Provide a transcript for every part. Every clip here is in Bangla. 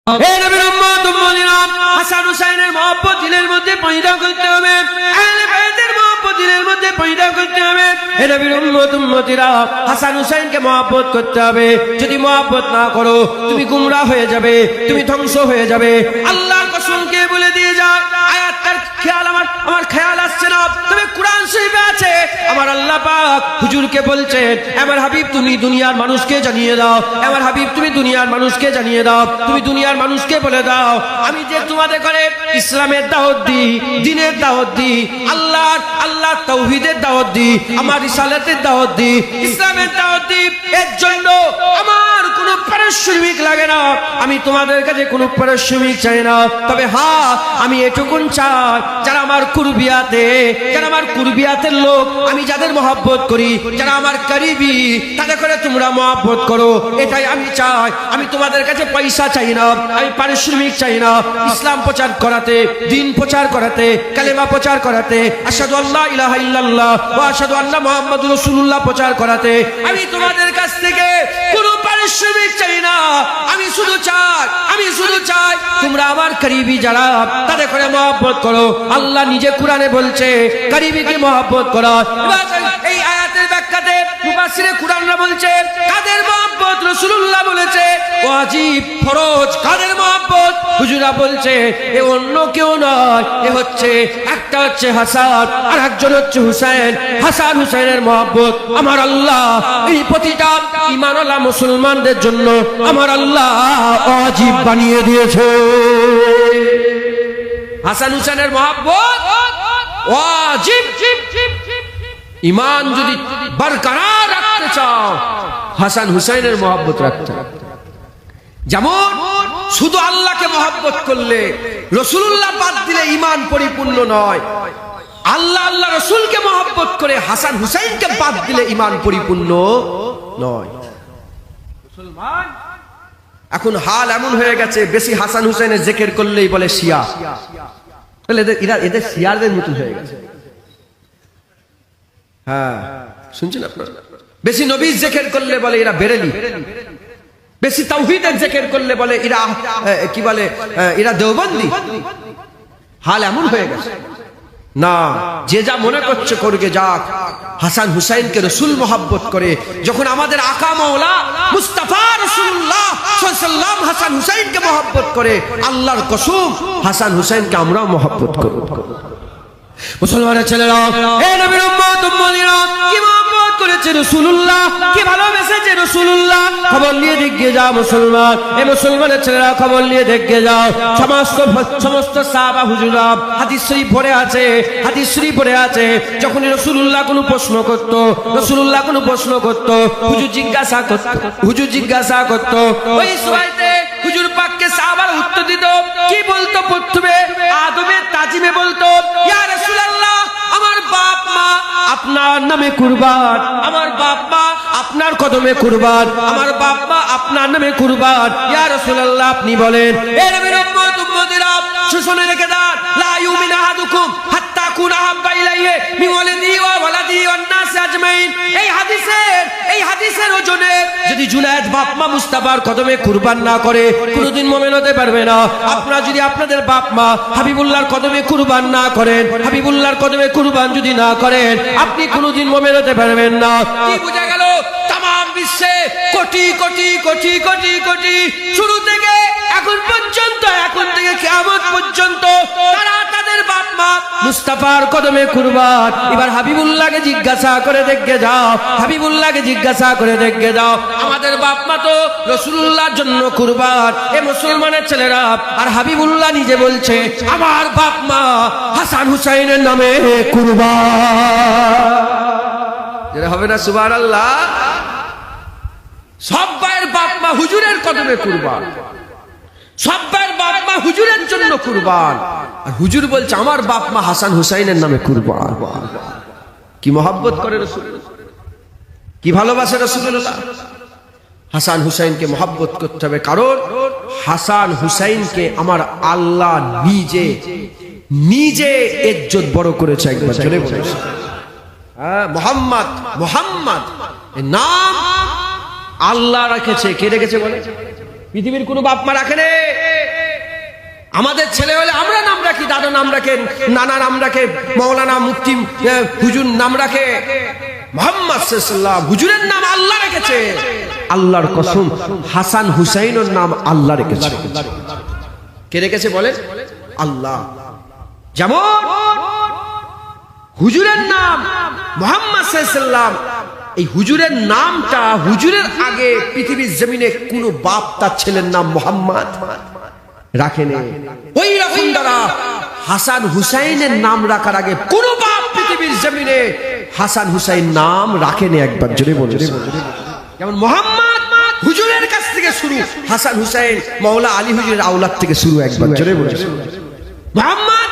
হে নবীর উম্মত উম্মতিরা, হাসান হুসাইনের মহব্বত দিলের মধ্যে পয়দা করতে হবে, আহলে বাইতের মহব্বত দিলের মধ্যে পয়দা করতে হবে। হে নবীর উম্মত উম্মতিরা, হাসান হুসাইনকে মহব্বত করতে হবে। যদি মহব্বত না করো তুমি গুমরাহ হয়ে যাবে, তুমি ধ্বংস হয়ে যাবে। আল্লাহর কসমকে বলে দিয়ে যায়, আয়াতটার খেয়াল আমার খেয়াল আসছে না, তবে কোরআন শরীফে আছে। আমার আল্লাহ পাক হুজুরকে বলছেন, আমার হাবিব তুমি দুনিয়ার মানুষকে জানিয়ে দাও, আমার হাবিব তুমি দুনিয়ার মানুষকে জানিয়ে দাও, তুমি দুনিয়ার মানুষকে বলে দাও, আমি যে তোমাদের করে ইসলামের দাওয়াত দিই, দ্বীনের দাওয়াত দিই, আল্লাহ তাওহীদের দাওয়াত দিই, আমার রিসালাতের দাওয়াত দিই, ইসলামের দাওয়াত দিই। এর জন্য আমার কোনো পারিশ্রমিক লাগে না, আমি তোমাদের কাছে কোনো পারিশ্রমিক চাই না। তবে হ্যাঁ, আমি এটুকুন চাই, যারা আমার কুরবিয়াতের লোক, আমি যাদের মহব্বত করি, যারা আমার করিবি, তাদের করে তোমরা মহব্বত করো, এটাই আমি চাই। আমি তোমাদের কাছে পয়সা চাই না, আমি পারিশ্রমিক চাই না। ইসলাম প্রচার করাতে, দ্বীন প্রচার করাতে, কালেমা প্রচার করাতে, আশহাদু আল্লা ইলাহা ইল্লাল্লাহ ওয়া আশহাদু আন্না মুহাম্মাদুর রাসূলুল্লাহ প্রচার করাতে আমি তোমাদের কাছ থেকে কোনো পারিশ্রমিক চাই না। আমি শুধু চাই তোমরা আমার করিবি যারা, তাদের করে মহব্বত করো। আল্লাহ নিজে কোরআনে বলছে করিবিকে মহব্বত করো। এই আয়াতের ব্যাখ্যাতে মুফাসসিরে কুরআনরা বলছে কাদের মহব্বত, রাসূলুল্লাহ বলেছে ওয়াজিব ফরজ। কাদের মহব্বত, হুজুরা বলছে এ অন্য কেউ নয়, এ হচ্ছে একটা হচ্ছে হাসান আর একজন হচ্ছে হুসাইন। হাসান হুসাইনের মহব্বত আমার আল্লাহ এই প্রতিটা ঈমানওয়ালা মুসলমানদের জন্য আমার আল্লাহ ওয়াজিব বানিয়ে দিয়েছে। হাসান হুসাইনের মহব্বত ওয়াজিব। ঈমান যদি বরকরার রাখতে চাও, হাসান হুসাইনের মহব্বত রাখতে হবে। যেমন শুধু আল্লাহকে মহব্বত করলে, রাসূলুল্লাহ বাদ দিলে ঈমান পরিপূর্ণ নয়। আল্লাহ রাসূলকে মহব্বত করে হাসান হুসাইনকে বাদ দিলে ঈমান পরিপূর্ণ নয়। মুসলমান এখন হাল এমন হয়ে গেছে, বেশি হাসান হুসাইনের জিকির করলেই বলে শিয়া, এদের শিয়াদের মতো হয়ে গেছে। হ্যাঁ, শুনছেন আপনারা? বেশি নবীর জিকির করলে বলে এরা বেরেলি, বেশি তাওহীদের জিকির করলে বলে এরা কি বলে, এরা দেওবন্দি। হাল এমন হয়ে গেছে না, যে যা মনে করছে করবে যাক। হাসান হুসাইনকে রাসূল মহব্বত করে, যখন আমাদের আকা মাওলা মুস্তাফা রাসূলুল্লাহ সাল্লাল্লাহু আলাইহি ওয়াসাল্লাম হাসান হুসাইনকে মহব্বত করে, আল্লাহর কসম হাসান হুসাইনকে আমরাও মহব্বত করব। মুসলমানের ছেলেরা, হে নবীর উম্মত উম্মতিরা, কি মহব্বত করেছে রাসূলুল্লাহ, কি ভালোবেসেছে রাসূলুল্লাহ, খবর নিয়ে দেখে যাও মুসলমান। এই মুসলমানের ছেলেরা খবর নিয়ে দেখে যাও। সমস্ত সাহাবা হুজুরা হাদিস শরীফ পড়ে আছে, যখন রাসূলুল্লাহ কোনো প্রশ্ন করত, হুজুর জিজ্ঞাসা করত, ওই সময়তে হুজুর পাককে সাহাবারা উত্তর দিত। কি বলতো? প্রথমে আদবের তাজিমে বলতো, ইয়া রাসূলুল্লাহ, আমার বাপ মা আপনার নামে কুরবান, আমার বাপ মা আপনার কদমে কুরবান, আমার বাপ মা আপনার নামে কুরবান, ইয়া রাসূলুল্লাহ আপনি বলেন। এ নবীর উম্মত উম্মতিরা, শুনে রেখে দাও, লা ইউমিনু আহাদুকুম হাত্তা কুনা হাব্বা ইলাইহি মিন ওয়ালিদি ওয়া ওয়ালাদি ওয়ান নাস আজমাইন। এই হাদিসের ওজনে যদি জুনায়েদ বাপ মা মুস্তাফার কদমে কুরবান না করে, কোনোদিন মুমিন হতে পারবে না। আপনারা যদি আপনাদের বাপ মা হাবিবুল্লাহর কদমে কুরবান না করেন, হাবিবুল্লাহর কদমে কুরবান যদি না করেন, আপনি কোনোদিন মুমিন হতে পারবেন না। কি বোঝা গেল? তাম বিশ্বে কোটি কোটি কোটি কোটি কোটি, শুরু থেকে এখন পর্যন্ত, এখন থেকে কিয়ামত পর্যন্ত তারা তাদের বাপ মা মুস্তাফার কদমে কুরবান। এবার হাবিবুল্লাহকে জিজ্ঞাসা করে দেখে যাও, আমাদের বাপ মা তো রাসূলুল্লাহর জন্য কুরবান, এ মুসলমানের ছেলেরা। আর হাবিবুল্লাহ নিজে বলছে আমার বাপ মা হাসান হুসাইনের নামে কুরবান। যেটা হবে না সুবহানাল্লাহ। সব ভাইয়ের বাপ মা হুজুরের কদমে কুরবান, সব ভাইয়ের বাপ মা হুজুরের জন্য কুরবান। আর হুজুর বলছে আমার বাপ মা হাসান হুসাইনের নামে কুরবান। কি মহব্বত করে রাসূল, কি ভালোবাসে রাসূলুল্লাহ। হাসান হুসাইনকে মহব্বত করতে হবে, কারণ হাসান হুসাইনকে আমার আল্লাহ নিজে ইজ্জত বড় করেছে। একবার জোরে বলুন মুহাম্মদ এর নাম আল্লাহ রেখেছে। কে রেখেছে বলে? পৃথিবীর কোনো বাপ মা রাখে না। আমাদের ছেলে হলে আমরা নাম রাখি, দাদা নাম রাখেন, নানা নাম রাখে, মাওলানা মুফতি হুজুর নাম রাখে। মুহাম্মদ সাল্লাল্লাহু আলাইহি হুজুরের নাম আল্লাহ রেখেছে। আল্লাহর কসম, হাসান হুসাইনের নাম আল্লাহ রেখেছে। কে রেখেছে বলেন? আল্লাহ। যেমন হুজুরের নাম মুহাম্মদ সাল্লাল্লাহু আলাইহি ওয়াসাল্লাম, এই হুজুরের নামটা, হুজুরের আগে পৃথিবীর জমিনে কোনো বাপ তার ছেলের নাম মুহাম্মদ রাখেনি। ওই রকম দ্বারা হাসান হুসাইনের নাম রাখার আগে কোন বাপ পৃথিবীর জমিনে হাসান হুসাইন নাম রাখেনি। একবার জোরে বলুন। যেমন মোহাম্মদ হুজুরের কাছ থেকে শুরু, হাসান হুসাইন মাওলা আলী হুজুরের আওলাদ থেকে শুরু। একবার জোরে বলুন। মোহাম্মদ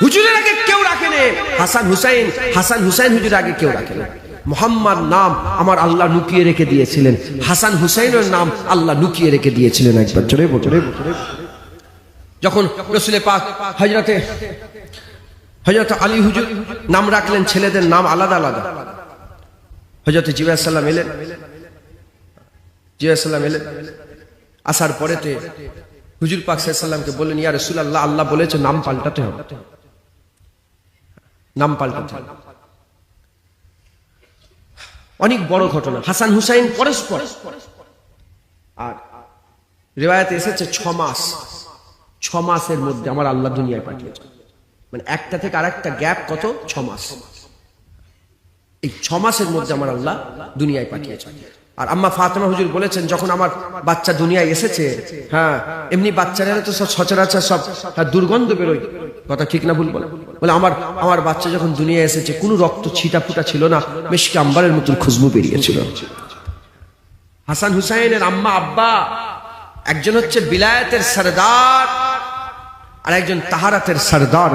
হুজুরের আগে কেউ রাখেনি, হাসান হুসাইন, হাসান হুসাইন হুজুরের আগে কেউ রাখেনি। মোহাম্মদ নাম আমার আল্লাহ লুকিয়ে রেখে দিয়েছিলেন, হাসান হুসাইনের নাম আল্লাহ লুকিয়ে রেখে দিয়েছিলেন। একবার জোরে বলুন। যখন রাসূল পাক হযরত আলী হুজুর নাম রাখলেন, ছেলেদের নাম আলাদা আলাদা। হযরত জিবরাইল সাল্লাম এলেন, আসার পরেতে হুজুর পাক সাল্লাল্লাহু আলাইহি ওয়াসাল্লামকে বললেন, ইয়া রাসূলুল্লাহ, আল্লাহ বলেছে নাম পাল্টাতে হবে, নাম পাল্টাতে হবে। অনেক বড় ঘটনা। হাসান হুসাইন পরস্পর, আর রিওয়ায়াতে এসেছে 6 মাসের মধ্যে আমার আল্লাহ দুনিয়ায় পাঠিয়েছে। মানে একটা থেকে আরেকটা গ্যাপ কত? 6 মাস। এই 6 মাসের মধ্যে আমার আল্লাহ দুনিয়ায় পাঠিয়েছে। আর আম্মা ফাতেমা হুজুর বলেছেন, যখন আমার বাচ্চা দুনিয়ায় এসেছে, হ্যাঁ, এমনি বাচ্চারা তো সব সচরাচর সব দুর্গন্ধ বেরোয়, কথা ঠিক না ভুল বলে? আমার বাচ্চা যখন দুনিয়ায় এসেছে কোনো রক্ত ছিটা ফুটা ছিল না, মিশকে আম্বারের মতন খুশবু বেরিয়েছিল। হাসান হুসাইনের আম্মা আব্বা একজন হচ্ছে বিলায়াতের সরদার, আর একজন তাহারাতের সরদার।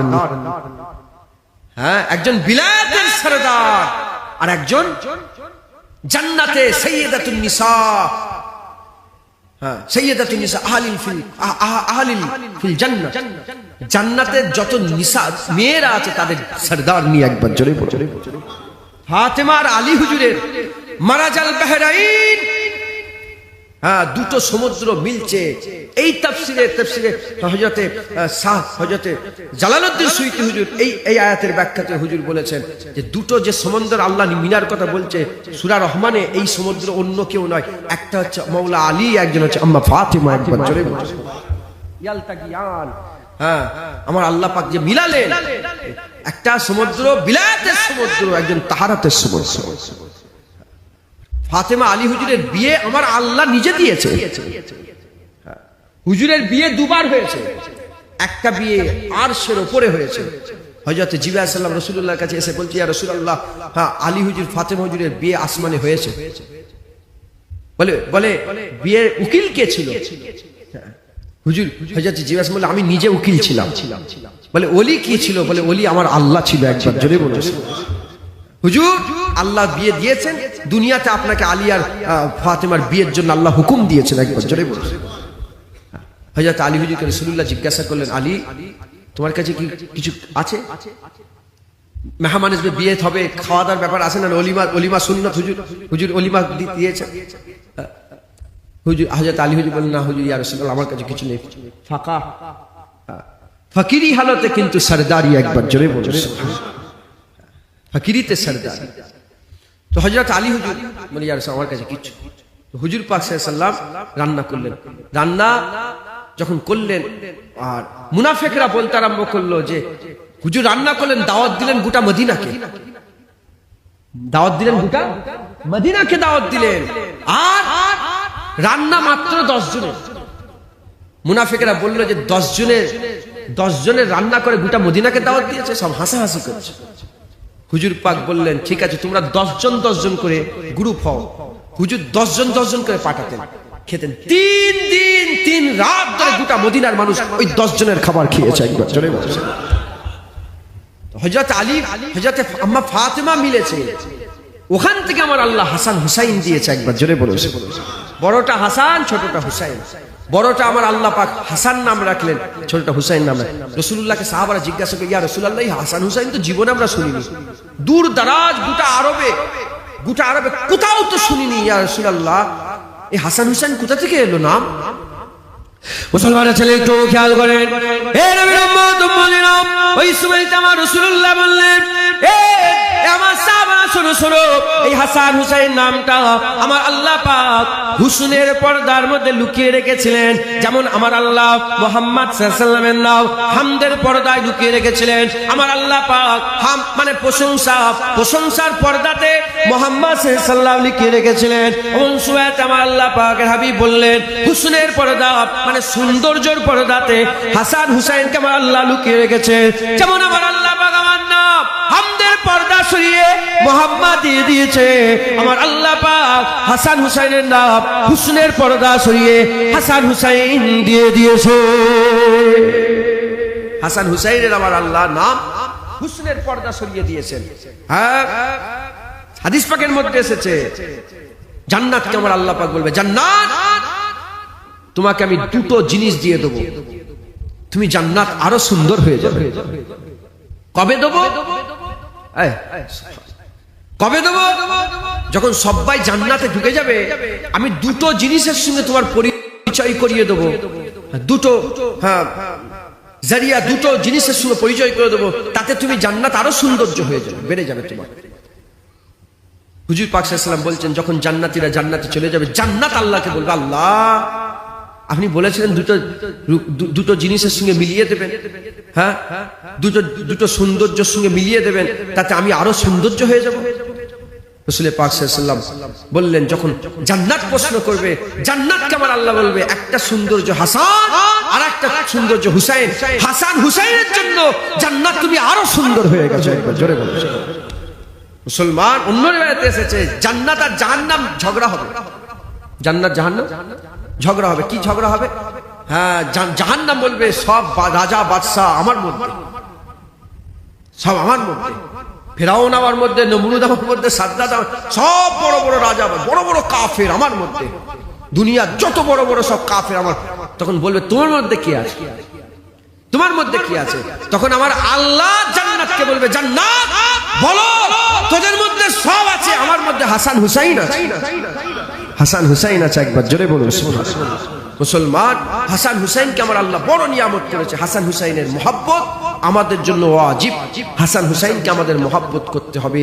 হ্যাঁ, একজন বিলায়াতের সরদার আর একজন জান্নাতে সাইয়্যিদাতুন নিসা। হ্যাঁ, সাইয়্যিদাতুন নিসা আহলিল ফিল জান্নাহ। জান্নাতের যত নিসা মেয়েরা আছে তাদের সরদার নিয়ে। একবার জোরে বলুন। ফাতেমা আর আলী হুজুরের মারাজাল বাহরাইন, হ্যাঁ, দুটো সমুদ্র মিলছে। এই তাফসিরে হযরতে জালালউদ্দিন সুয়ুতী হুজুর এই আয়াতের ব্যাখ্যাতে হুজুর বলেছেন যে দুটো যে সমুদ্র আল্লাহ মিনার কথা বলছে সূরা রহমানে, এই সমুদ্র অন্য কেউ নয়, একটা হচ্ছে মাওলা আলী, একজন হচ্ছে আম্মা ফাতেমা। একবার জোরে বলুন। ইয়ালতাকিয়ান, হ্যাঁ, আমার আল্লাহ পাক যে মিলালেন, একটা সমুদ্র বিলায়াতের সমুদ্র, একজন তাহারাতের সমুদ্র। ফাতেমা আলী হুজুরের বিয়ে আমার আল্লাহ নিজে দিয়েছে। হুজুরের বিয়ে দুবার হয়েছে, একটা বিয়ে আরশের উপরে হয়েছে। হযরত জিবরাইল সাল্লাল্লাহু রাসূলুল্লাহর কাছে এসে বলছে, ইয়া রাসূলুল্লাহ, হ্যাঁ, আলী হুজুর ফাতেমা হুজুরের বিয়ে আসমানে হয়েছে। বলে বিয়ের উকিল কে ছিল? হুজুর হযরত জিবরাইল বলে, আমি নিজে উকিল ছিলাম। বলে ওলি কি ছিল? বলে ওলি আমার আল্লাহ ছিল। একবার জোরে বলুন। হুজুর আল্লাহ বিয়ে দিয়েছেন, দুনিয়াতে আপনাকে আলী আর ফাতেমার বিয়ের জন্য আল্লাহ হুকুম দিয়েছেন। একবার জোরে বলুন। হযরত আলী হুজুরকে রাসূলুল্লাহ জিজ্ঞাসা করলেন, আলী, তোমার কাছে কি কিছু আছে? মেহমান আসবে, বিয়ে হবে, খাওয়া দাওয়ার ব্যাপার আছে না? অলিমা সুন্নাত। হুজুর অলিমা দিয়েছে। হুজুর হযরত আলী হুজুর বললেন, না হুজুর, ইয়া রাসূলুল্লাহ, আমার কাছে কিছু নেই। ফাঁকা, ফকিরি হালতে কিন্তু সরদারি। একবার জোরে বলুন। ফকিরিতে সরদার। তো হযরত আলী হুজুর বলে, ইয়া রাসূলুল্লাহ, আমার কাছে কিছু। তো হুজুর পাক সাল্লাল্লাহু আলাইহি ওয়াসাল্লাম রান্না করলেন। রান্না যখন করলেন, আর মুনাফিকরা বলতে আরম্ভ করলো যে হুজুর রান্না করলেন, দাওয়াত দিলেন গোটা মদিনাকে, দাওয়াত দিলেন গোটা মদিনাকে দাওয়াত দিলেন, আর রান্না মাত্র 10 জনের। মুনাফিকরা বলল যে 10 জনের রান্না করে গোটা মদিনাকে দাওয়াত দিয়েছে। সব হাসাহাসি করছে। হুজুর পাক বললেন, ঠিক আছে, তোমরা 10 জন করে গ্রুপ হও। হুজুর 10 জন করে পাঠাতেন, খেতেন। 3 দিন 3 রাত ধরে গোটা মদিনার মানুষ ওই 10 জনের খাবার খেয়েছে। একবার জোরে বলুন। হযরত আলী, হযরত আম্মা ফাতেমা মিলেছে, ওখান থেকে আমার আল্লাহ হাসান হুসাইন দিয়েছে। একবার জোরে বলুন। বড়টা হাসান, ছোটটা হুসাইন। বড়টা আমার আল্লাহ পাক হাসান নাম রাখলেন, ছোটটা হুসাইন নাম রাখলেন। রাসূলুল্লাহকে সাহাবারা জিজ্ঞাসা করে, ইয়া রাসূলুল্লাহ, হাসান হুসাইন তো জীবনে আমরা শুনিনি, দূর দারাজ গোটা আরবে কোথাও তো শুনিনি। ইয়া রাসূলুল্লাহ, এই হাসান হুসাইন কোথা থেকে এলো নাম? মুসলমানের ছেলে একটু খেয়াল করেন, এ নবীর উম্মত উম্মতিনা, ওই সময়তে আমার রাসূলুল্লাহ বললেন, এ আমার সাহাবারা শোনো শোনো, এই হাসান হুসাইন নামটা আমার আল্লাহ পাক হুসনের পর্দার মধ্যে লুকিয়ে রেখেছিলেন, যেমন আমার আল্লাহ মুহাম্মদ সাল্লাল্লাহু আলাইহি ওয়াসাল্লামের নাম হামদের পর্দায় লুকিয়ে রেখেছিলেন। আমার আল্লাহ পাক হাম মানে প্রশংসার পর্দাতে মুহাম্মদ সাল্লাল্লাহু আলাইহি ওয়াসাল্লাম লিখে রেখেছিলেন। ওই সময়তে আমার আল্লাহ পাকের হাবিব বললেন, হুসনের পর্দা মানে সৌন্দর্যের পর্দাতে হাসান হুসাইনকে আমার আল্লাহ লুকিয়ে রেখেছে, যেমন আমার আল্লাহ পাক আমার নাম হামদের পর্দা সরিয়ে মুহাম্মদ দিয়ে দিয়েছে, আমার আল্লাহ পাক হাসান হুসাইনের নাম হুসনের পর্দা সরিয়ে হাসান হুসাইন দিয়ে দিয়েছে। হাসান হুসাইনের আমার আল্লাহ নাম হুসনের পর্দা সরিয়ে দিয়েছেন। হ্যাঁ, হাদিস পাকের মধ্যে এসেছে, জান্নাতকে আমার আল্লাহ পাক বলবে, জান্নাত তোমাকে আমি দুটো জিনিস দিয়ে দেবো, তুমি জান্নাত আরো সুন্দর হয়ে যাবে। কবে দেবো? কবে দেবো? যখন সবাই জান্নাতে ঢুকে যাবে, আমি দুটো জিনিসের সঙ্গে তোমার পরিচয় করিয়ে দেবো, দুটো জারিয়া, দুটো জিনিসের সঙ্গে পরিচয় করে দেবো, তাতে তুমি জান্নাত আরো সৌন্দর্য হয়ে যাবে, বেড়ে যাবে তোমার। হুজুর পাক সাল্লাল্লাহু আলাইহি ওয়াসাল্লাম বলছেন, যখন জান্নাতীরা জান্নাতে চলে যাবে, জান্নাত আল্লাহকে বলবে, আল্লাহ আপনি বলেছিলেন দুটো জিনিসের সঙ্গে মিলিয়ে দেবেন, হ্যাঁ দুটো সৌন্দর্যের সঙ্গে মিলিয়ে দেবেন, তাতে আমি আরো সৌন্দর্য হয়ে যাব। রাসূল পাক সাল্লাল্লাহু আলাইহি ওয়াসাল্লাম বললেন, যখন জান্নাত প্রশ্ন করবে, জান্নাতকে আমার আল্লাহ বলবে, একটা সৌন্দর্য হাসান আর একটা সৌন্দর্য হুসাইন, হাসান হুসাইনের জন্য জান্নাত তুমি আরো সুন্দর হয়ে গেছে। একবার জোরে বলুন। মুসলমান, অন্য রিওয়ায়াতে এসেছে জান্নাত আর জাহান্নাম ঝগড়া হবে, জান্নাত জাহান্নাম ঝগড়া হবে। কি ঝগড়া হবে? হ্যাঁ, জাহান্নাম বলবে, সব রাজা বাদশাহ আমার মধ্যে, সব আমার মধ্যে, ফেরাউন আমার মধ্যে, নমরুদ আমার মধ্যে, সাদ্দাত সব বড় বড় রাজা, বড় বড় কাফের আমার মধ্যে, দুনিয়ার যত বড় বড় সব কাফের আমার। তখন বলবে, তোমার মধ্যে কি আছে? তোমার মধ্যে কি আছে? তখন আমার আল্লাহ জান্নাতকে বলবে, জান্নাত বলো তোদের মধ্যে সব আছে, আমার মধ্যে হাসান হুসাইন আছে, হাসান হুসাইন আছে। একবার জোরে বলুন সুবহানাল্লাহ। মুসলমান, হাসান হুসাইনকে আমার আল্লাহ বড় নিয়ামত করেছে। হাসান হুসাইনের মহব্বত আমাদের জন্য ওয়াজিব। হাসান হুসাইনকে আমাদের মহব্বত করতে হবে।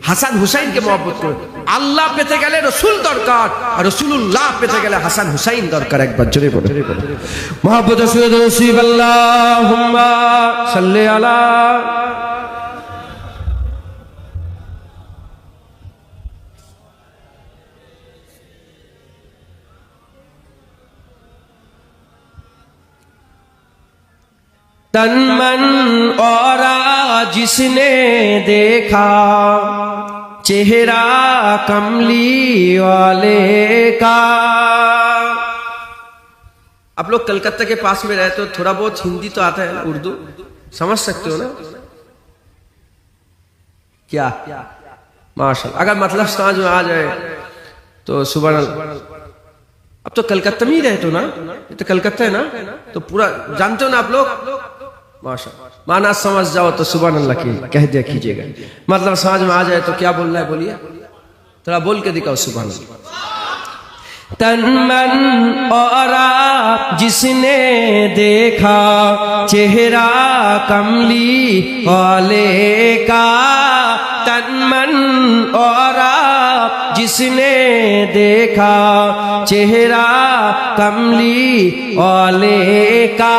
হাসান হুসাইনকে মহব্বত করে আল্লাহ পেতে গেলে রসুল দরকার, আর রসুলুল্লাহ পেতে গেলে হাসান হুসাইন দরকার। একবার জোরে বলুন মহব্বত রাসূল আল্লাহুম্মা সাল্লি আলা तन मन और जिसने देखा चेहरा कमली वाले का। आप लोग कलकत्ता के पास में रहते हो, थोड़ा बहुत हिंदी तो आता है ना, उर्दू समझ सकते हो ना? क्या माशाल्लाह, अगर मतलब समझ में आ जाए तो सुभान अल्लाह। अब तो कलकत्ता में ही रहते हो ना, ये तो कलकत्ता है ना, तो पूरा जानते हो ना आप लोग? माशाल्लाह, माना समझ जाओ तो सुभान अल्लाह की कह दिया कीजिएगा। मतलब समझ में आ जाए तो क्या बोल रहा है बोलिए, थोड़ा बोल के दिखाओ सुभान अल्लाह। तन मन और जिसने देखा चेहरा कमली वाले का, तन मन और जिसने देखा चेहरा कमली वाले का,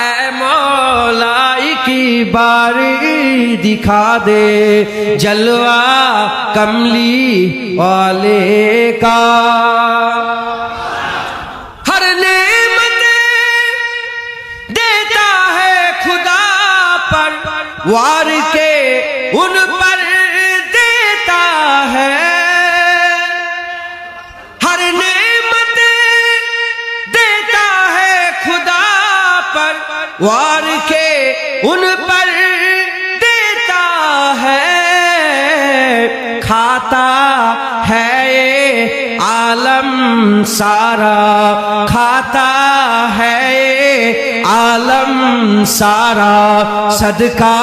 ऐ मौलाई की बारी दिखा दे जलवा कमली वाले का। हर नेमत देता है खुदा पर वार के उन पर देता है, हर नेमत देता है खुदा पर वार के उन पर देता है, खाता है ये आलम सारा, खाता है ये आलम सारा, सदका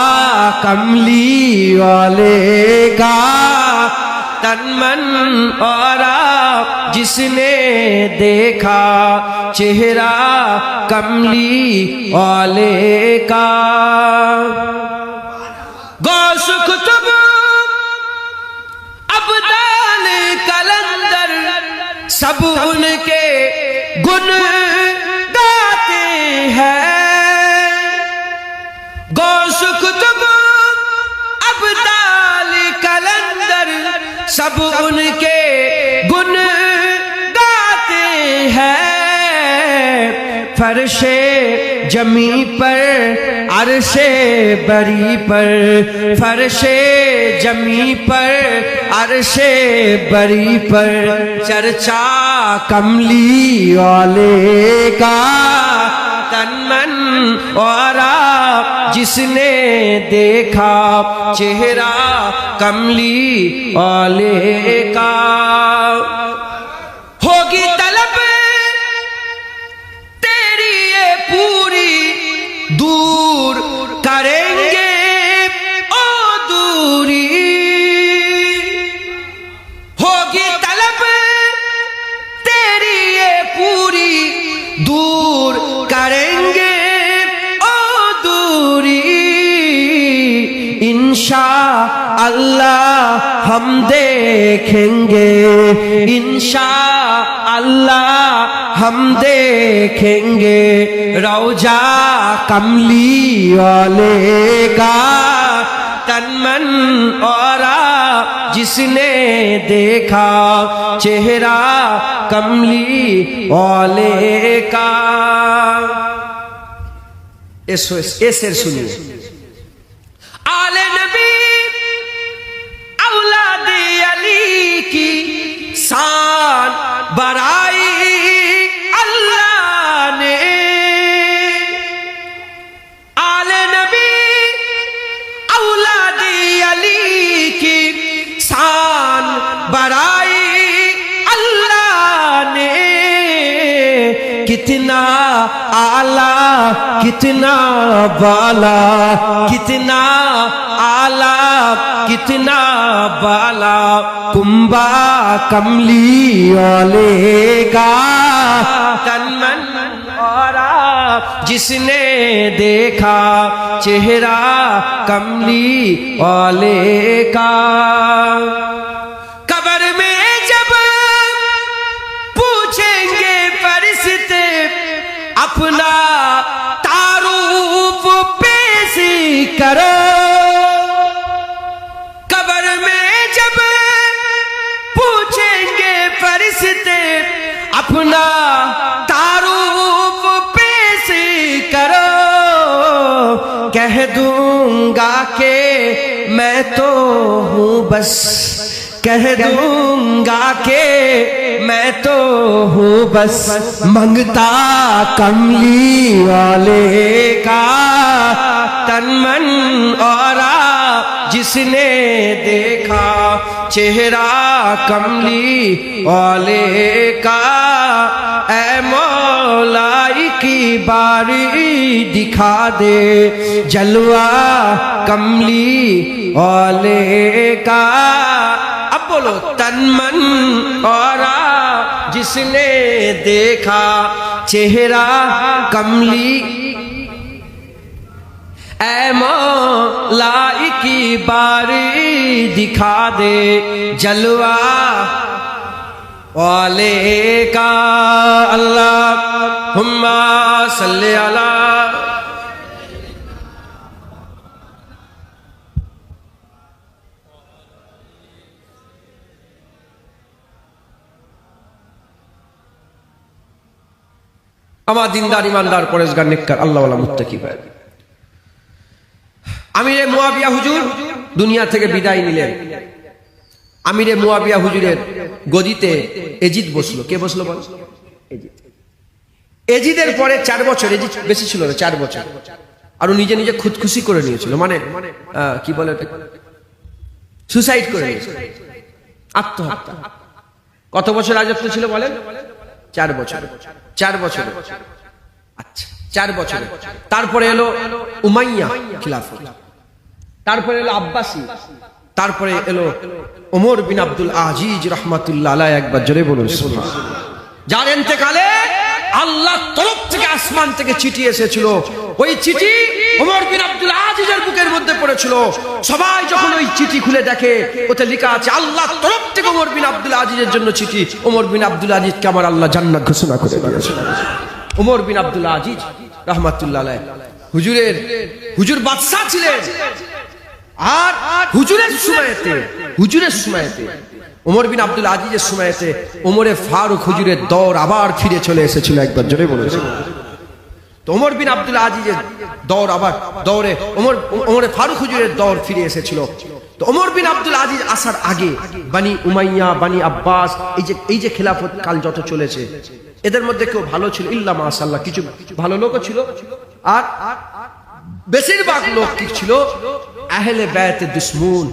कमली वाले का। तन मन और जिसने देखा चेहरा कमली वाले का। गौस कुतुब अब्दाल कलंदर सब उनके गुण गाते हैं। गौस कुतुब अब्दाल कलंदर सब उनके गुण गाते हैं। फर्शे जमी पर अर्शे बरी पर, फर्शे जमी पर अर्शे बरी पर चर्चा कमली वाले का। तन मन और जिसने देखा चेहरा कमली वाले का। होगी तलब तेरी ये पूरी दूर करेंगे ओ दूरी। होगी तलब तेरी ये पूरी दूर करेंगे ओ दूरी। इंशा अल्लाह हम देखेंगे, इंशा अल्लाह हम देखेंगे रौजा कमली वाले का। तन मन और जिसने देखा चेहरा कमली वाले का। ऐसे सुनिए। आले नबी औलादे अली की शान बड़ाई अल्लाह ने। आले नबी औलादे अली की शान बड़ाई अल्लाह ने। कितना आला कितना बाला, कितना आला कितना बाला कुंबा कमली वाले का। तन मन और जिसने देखा चेहरा कमली वाले का। कब्र में जब पूछेंगे फरिश्ते अपना तारूफ पेश करो। कब्र में जब पूछेंगे फरिश्ते अपना तारूफ पेश करो। कह दूंगा के मैं तो हूँ बस, कह दूंगा के मैं तो हूँ बस मंगता कमली वाले का। तन मन और जिसने देखा चेहरा कमली वाले का। ऐ मौलाई की बारी दिखा दे जलवा कमली वाले का। अब बोलो। तन मन और जिसने देखा चेहरा कमली। ऐ मौलाई की बारी दिखा दे जलवा वाले का। अल्लाहुम्मा सल्ली अला। আমার দিনদার ইমানদার পরেশগার নেককার আল্লাহওয়ালা মুত্তাকি ভাই, আমিরে মুয়াবিয়া হুজুর দুনিয়া থেকে বিদায় নিলেন। আমিরে মুয়াবিয়া হুজুরের গদিতে এজিদ বসলো। কে বসলো বল? এজিদের পরে 4 বছর, এজিদ বেশি ছিল না, 4 বছর। আর ও নিজে নিজে খুদকুশি করে নিয়েছিল, মানে কি বলে, সুসাইড করে নিয়েছিল, আত্মহত্যা। কত বছর রাজত্ব ছিল বলেন? 4 বছর। 4 বছর, আচ্ছা 4 বছর। তারপরে এলো উমাইয়া খিলাফত, তারপরে এলো আব্বাসি, তারপরে এলো ওমর বিন আব্দুল আজিজ রহমাতুল্লাহ আলাইহি, একবার জোরে বলুন সুবহানাল্লাহ। যার ইন্তেকালে আল্লাহর তরফ থেকে আসমান থেকে চিঠি এসেছিল, ওই চিঠি ওমর বিন আব্দুল আজিজের বুকের মধ্যে পড়েছিল। সবাই যখন ওই চিঠি খুলে দেখে, ওতে লেখা আছে আল্লাহর তরফ থেকে ওমর বিন আব্দুল আজিজের জন্য চিঠি। ওমর বিন আব্দুল আজিজকে আমার আল্লাহ জান্নাত ঘোষণা করে দিয়েছে। ওমর বিন আব্দুল আজিজ রহমাতুল্লাহ আলাইহি হুজুর বাদশা ছিলেন, আর হুজুরের সময়তে ওমর বিন আব্দুল আজিজের সময়তে ওমরে ফারুক হুজুরের দৌর আবার ফিরে চলে এসেছিল, একবার জোরে বলেছে। তো ওমর বিন আব্দুল আজিজের দৌরে ওমরে ফারুক হুজুরের দৌর ফিরে এসেছিল। তো ওমর বিন আব্দুল আজিজ আসার আগে বানি উমাইয়া, বানি আব্বাস, এই যে খেলাফত কাল যত চলেছে, এদের মধ্যে কেউ ভালো ছিল ইল্লা মাশাআল্লাহ, কিছু ভালো লোকও ছিল, আর বেশিরভাগ লোক কি ছিল আহলে বায়তের দুশমন,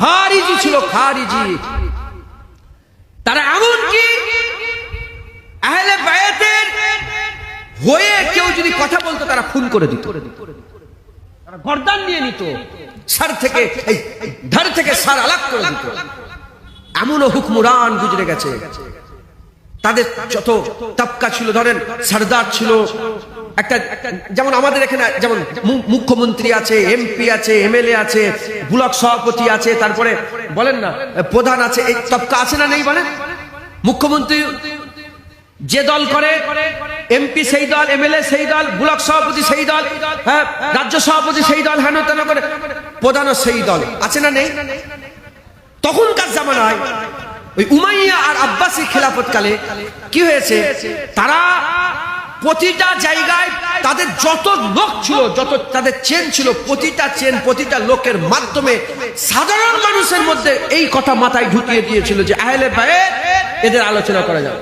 খারিজি ছিল, খারিজি। তারা এমনকি আহলে বায়তের হয়ে কেউ যদি কথা বলতো তারা খুন করে দিত, তারা গর্দান নিয়ে নিত, সার থেকে ধার থেকে সার আলাদা করে দিত। এমনও হুকমরান গুজরে গেছে। তাদের যত তবকা ছিল, ধরেন সরদার ছিল একটা, যেমন আমাদের এখানে যেমন মুখ্যমন্ত্রী আছে, এমপি আছে, এমএলএ আছে, ব্লক সভাপতি আছে, তারপরে বলেন না প্রধান আছে, এই তবকা আছে না নেই বলেন? মুখ্যমন্ত্রী যে দল করে, এমপি সেই দল, এমএলএ সেই দল, ব্লক সভাপতি সেই দল, হ্যাঁ রাজ্য সভাপতি সেই দল, হেন তেন করে প্রধানও সেই দল, আছে না নেই? তখনকার জামানায় ওই উমাইয়া আর আব্বাসী খেলাফত কালে কি হয়েছে, তারা প্রতিটা জায়গায় তাদের যত লোক ছিল, যত তাদের চেন ছিল, প্রতিটা লোকের মাধ্যমে সাধারণ মানুষের মধ্যে এই কথা মাথায় ঢুকিয়ে দিয়েছিল যে আহলে বায়ত এদের আলোচনা করা যাবে,